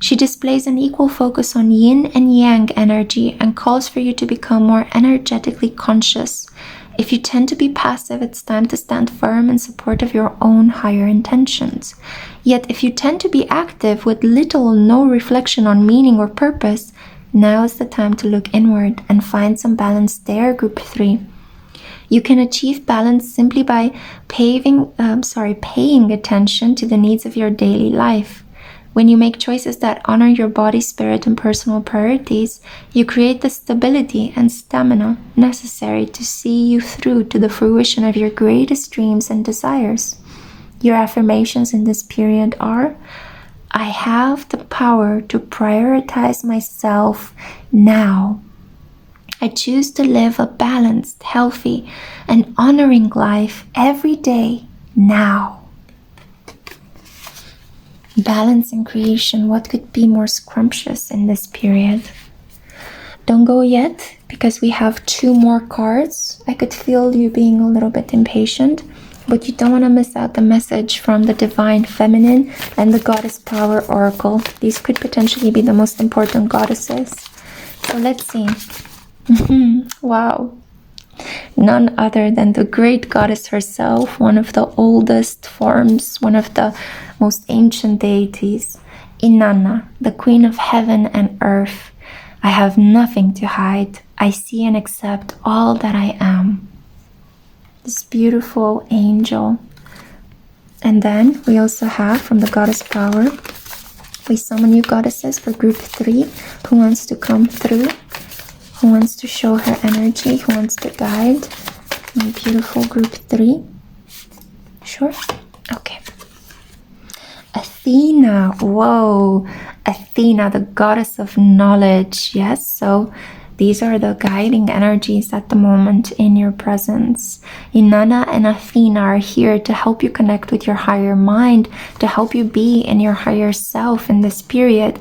She displays an equal focus on yin and yang energy and calls for you to become more energetically conscious. If you tend to be passive, it's time to stand firm in support of your own higher intentions. Yet if you tend to be active with little or no reflection on meaning or purpose, now is the time to look inward and find some balance there, Group 3. You can achieve balance simply by paying attention to the needs of your daily life. When you make choices that honor your body, spirit, and personal priorities, you create the stability and stamina necessary to see you through to the fruition of your greatest dreams and desires. Your affirmations in this period are: I have the power to prioritize myself now. I choose to live a balanced, healthy, and honoring life every day now. Balance and creation, what could be more scrumptious in this period? Don't go yet, because we have 2 more cards. I could feel you being a little bit impatient, but you don't want to miss out the message from the Divine Feminine and the Goddess Power Oracle. These could potentially be the most important goddesses. So let's see. Wow. None other than the great goddess herself, one of the oldest forms, one of the most ancient deities, Inanna, the queen of heaven and earth. I have nothing to hide. I see and accept all that I am. This beautiful angel. And then we also have from the Goddess Power, we summon you goddesses for Group 3. Who wants to come through? Who wants to show her energy? Who wants to guide? My beautiful Group 3. Sure? Okay. Athena. Whoa. Athena, the goddess of knowledge. Yes, so these are the guiding energies at the moment in your presence. Inanna and Athena are here to help you connect with your higher mind, to help you be in your higher self in this period.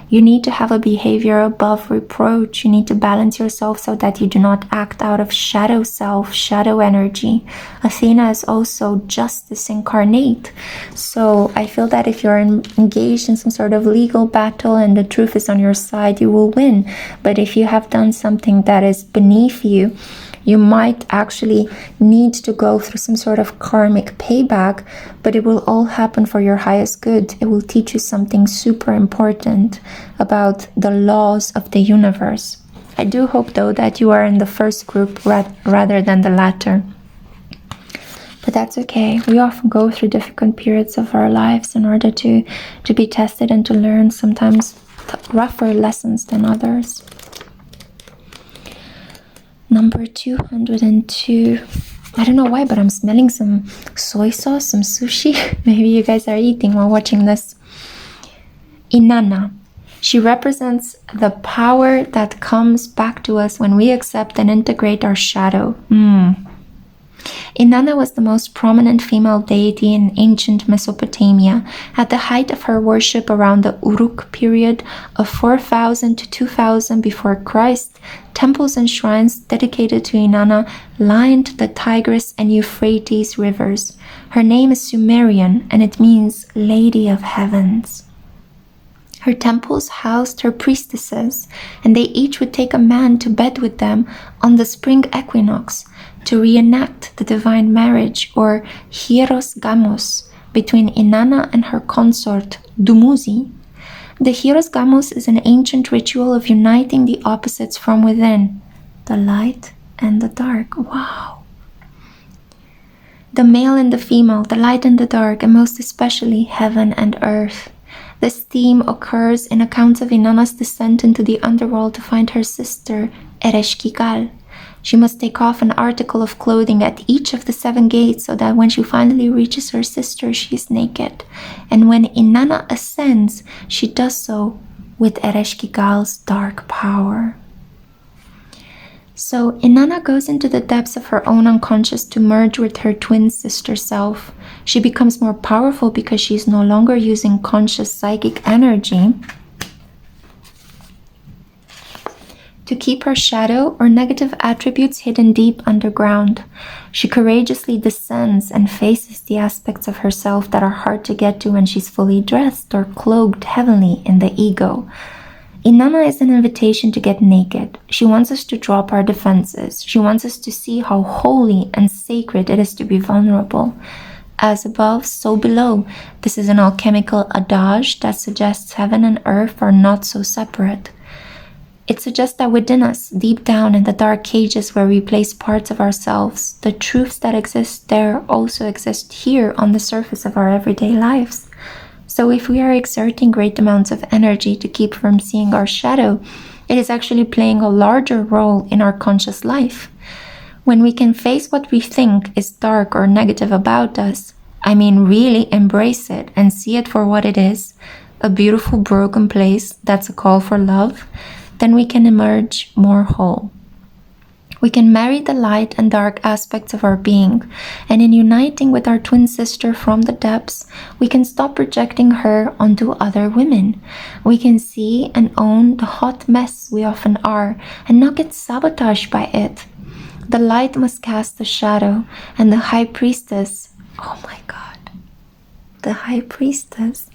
You need to have a behavior above reproach. You need to balance yourself so that you do not act out of shadow self, shadow energy. Athena is also justice incarnate. So I feel that if you're engaged in some sort of legal battle and the truth is on your side, you will win. But if you have done something that is beneath you, you might actually need to go through some sort of karmic payback, but it will all happen for your highest good. It will teach you something super important about the laws of the universe. I do hope, though, that you are in the first group rather than the latter. But that's okay. We often go through difficult periods of our lives in order to be tested and to learn sometimes rougher lessons than others. Number 202. I don't know why, but I'm smelling some soy sauce, some sushi. Maybe you guys are eating while watching this. Inanna. She represents the power that comes back to us when we accept and integrate our shadow. Inanna was the most prominent female deity in ancient Mesopotamia. At the height of her worship around the Uruk period of 4000 to 2000 before Christ, temples and shrines dedicated to Inanna lined the Tigris and Euphrates rivers. Her name is Sumerian and it means Lady of Heavens. Her temples housed her priestesses, and they each would take a man to bed with them on the spring equinox to reenact the divine marriage, or hieros gamos, between Inanna and her consort Dumuzi. The hieros gamos is an ancient ritual of uniting the opposites from within, the light and the dark. Wow. The male and the female, the light and the dark, and most especially heaven and earth. This theme occurs in accounts of Inanna's descent into the underworld to find her sister, Ereshkigal. She must take off an article of clothing at each of the 7 gates so that when she finally reaches her sister, she is naked. And when Inanna ascends, she does so with Ereshkigal's dark power. So Inanna goes into the depths of her own unconscious to merge with her twin sister self. She becomes more powerful because she is no longer using conscious psychic energy to keep her shadow or negative attributes hidden deep underground. She courageously descends and faces the aspects of herself that are hard to get to when she's fully dressed or cloaked heavily in the ego. Inanna is an invitation to get naked. She wants us to drop our defenses. She wants us to see how holy and sacred it is to be vulnerable. As above, so below. This is an alchemical adage that suggests heaven and earth are not so separate. It suggests that within us, deep down in the dark cages where we place parts of ourselves, the truths that exist there also exist here on the surface of our everyday lives. So if we are exerting great amounts of energy to keep from seeing our shadow, it is actually playing a larger role in our conscious life. When we can face what we think is dark or negative about us, I mean really embrace it and see it for what it is, a beautiful broken place that's a call for love, then we can emerge more whole. We can marry the light and dark aspects of our being, and in uniting with our twin sister from the depths, we can stop projecting her onto other women. We can see and own the hot mess we often are and not get sabotaged by it. The light must cast the shadow, and the high priestess, oh my God, the high priestess,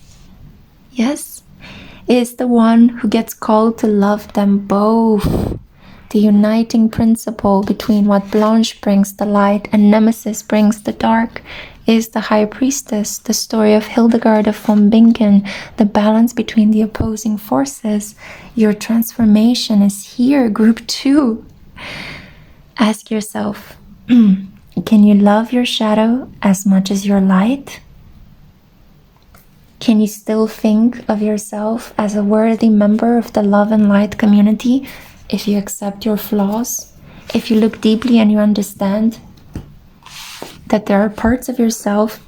yes, is the one who gets called to love them both. The uniting principle between what Blanche brings the light and Nemesis brings the dark is the High Priestess, the story of Hildegard of von Bingen, the balance between the opposing forces. Your transformation is here, group 2. Ask yourself, can you love your shadow as much as your light? Can you still think of yourself as a worthy member of the love and light community? If you accept your flaws, if you look deeply and you understand that there are parts of yourself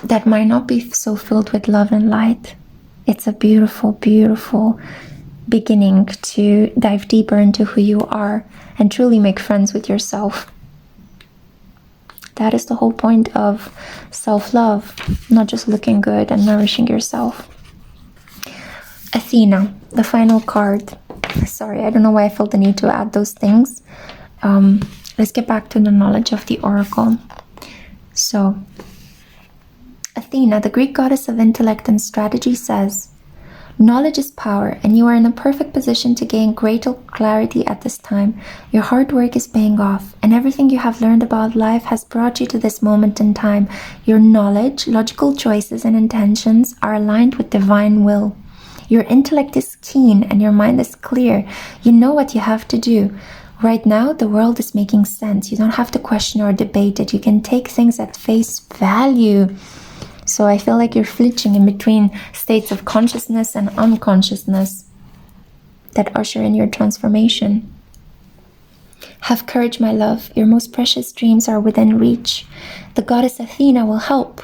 that might not be so filled with love and light, it's a beautiful, beautiful beginning to dive deeper into who you are and truly make friends with yourself. That is the whole point of self-love, not just looking good and nourishing yourself. Athena, the final card. Sorry, I don't know why I felt the need to add those things. Let's get back to the knowledge of the oracle. So, Athena, the Greek goddess of intellect and strategy, says, knowledge is power, and you are in a perfect position to gain greater clarity at this time. Your hard work is paying off, and everything you have learned about life has brought you to this moment in time. Your knowledge, logical choices, and intentions are aligned with divine will. Your intellect is keen and your mind is clear. You know what you have to do. Right now, the world is making sense. You don't have to question or debate it. You can take things at face value. So I feel like you're flitching in between states of consciousness and unconsciousness that usher in your transformation. Have courage, my love. Your most precious dreams are within reach. The goddess Athena will help.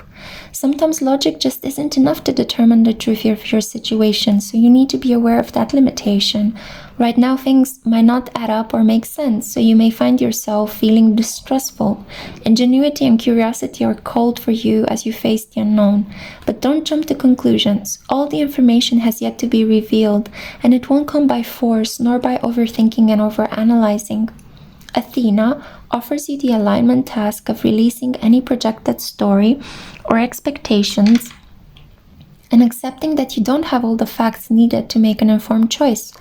Sometimes logic just isn't enough to determine the truth of your situation, so you need to be aware of that limitation. Right now, things might not add up or make sense, so you may find yourself feeling distrustful. Ingenuity and curiosity are called for you as you face the unknown. But don't jump to conclusions. All the information has yet to be revealed, and it won't come by force nor by overthinking and overanalyzing. Athena offers you the alignment task of releasing any projected story or expectations and accepting that you don't have all the facts needed to make an informed choice.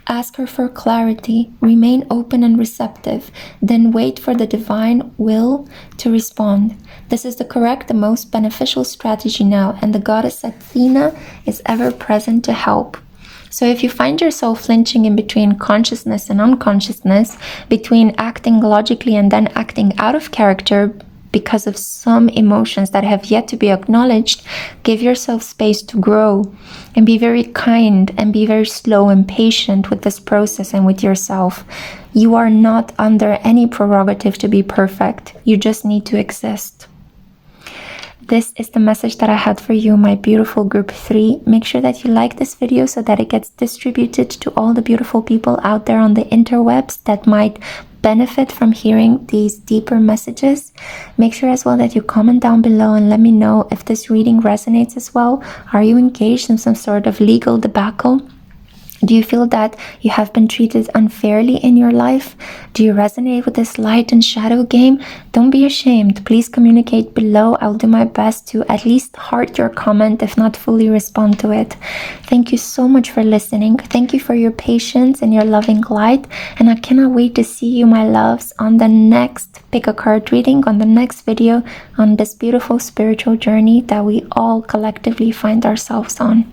Ask her for clarity, remain open and receptive, then wait for the divine will to respond. This is the correct, the most beneficial strategy now, and the goddess Athena is ever present to help. So if you find yourself flinching in between consciousness and unconsciousness, between acting logically and then acting out of character because of some emotions that have yet to be acknowledged, give yourself space to grow and be very kind and be very slow and patient with this process and with yourself. You are not under any prerogative to be perfect. You just need to exist. This is the message that I had for you, my beautiful group 3. Make sure that you like this video so that it gets distributed to all the beautiful people out there on the interwebs that might benefit from hearing these deeper messages. Make sure as well that you comment down below and let me know if this reading resonates as well. Are you engaged in some sort of legal debacle? Do you feel that you have been treated unfairly in your life? Do you resonate with this light and shadow game? Don't be ashamed. Please communicate below. I'll do my best to at least heart your comment, if not fully respond to it. Thank you so much for listening. Thank you for your patience and your loving light. And I cannot wait to see you, my loves, on the next pick a card reading, on the next video, on this beautiful spiritual journey that we all collectively find ourselves on.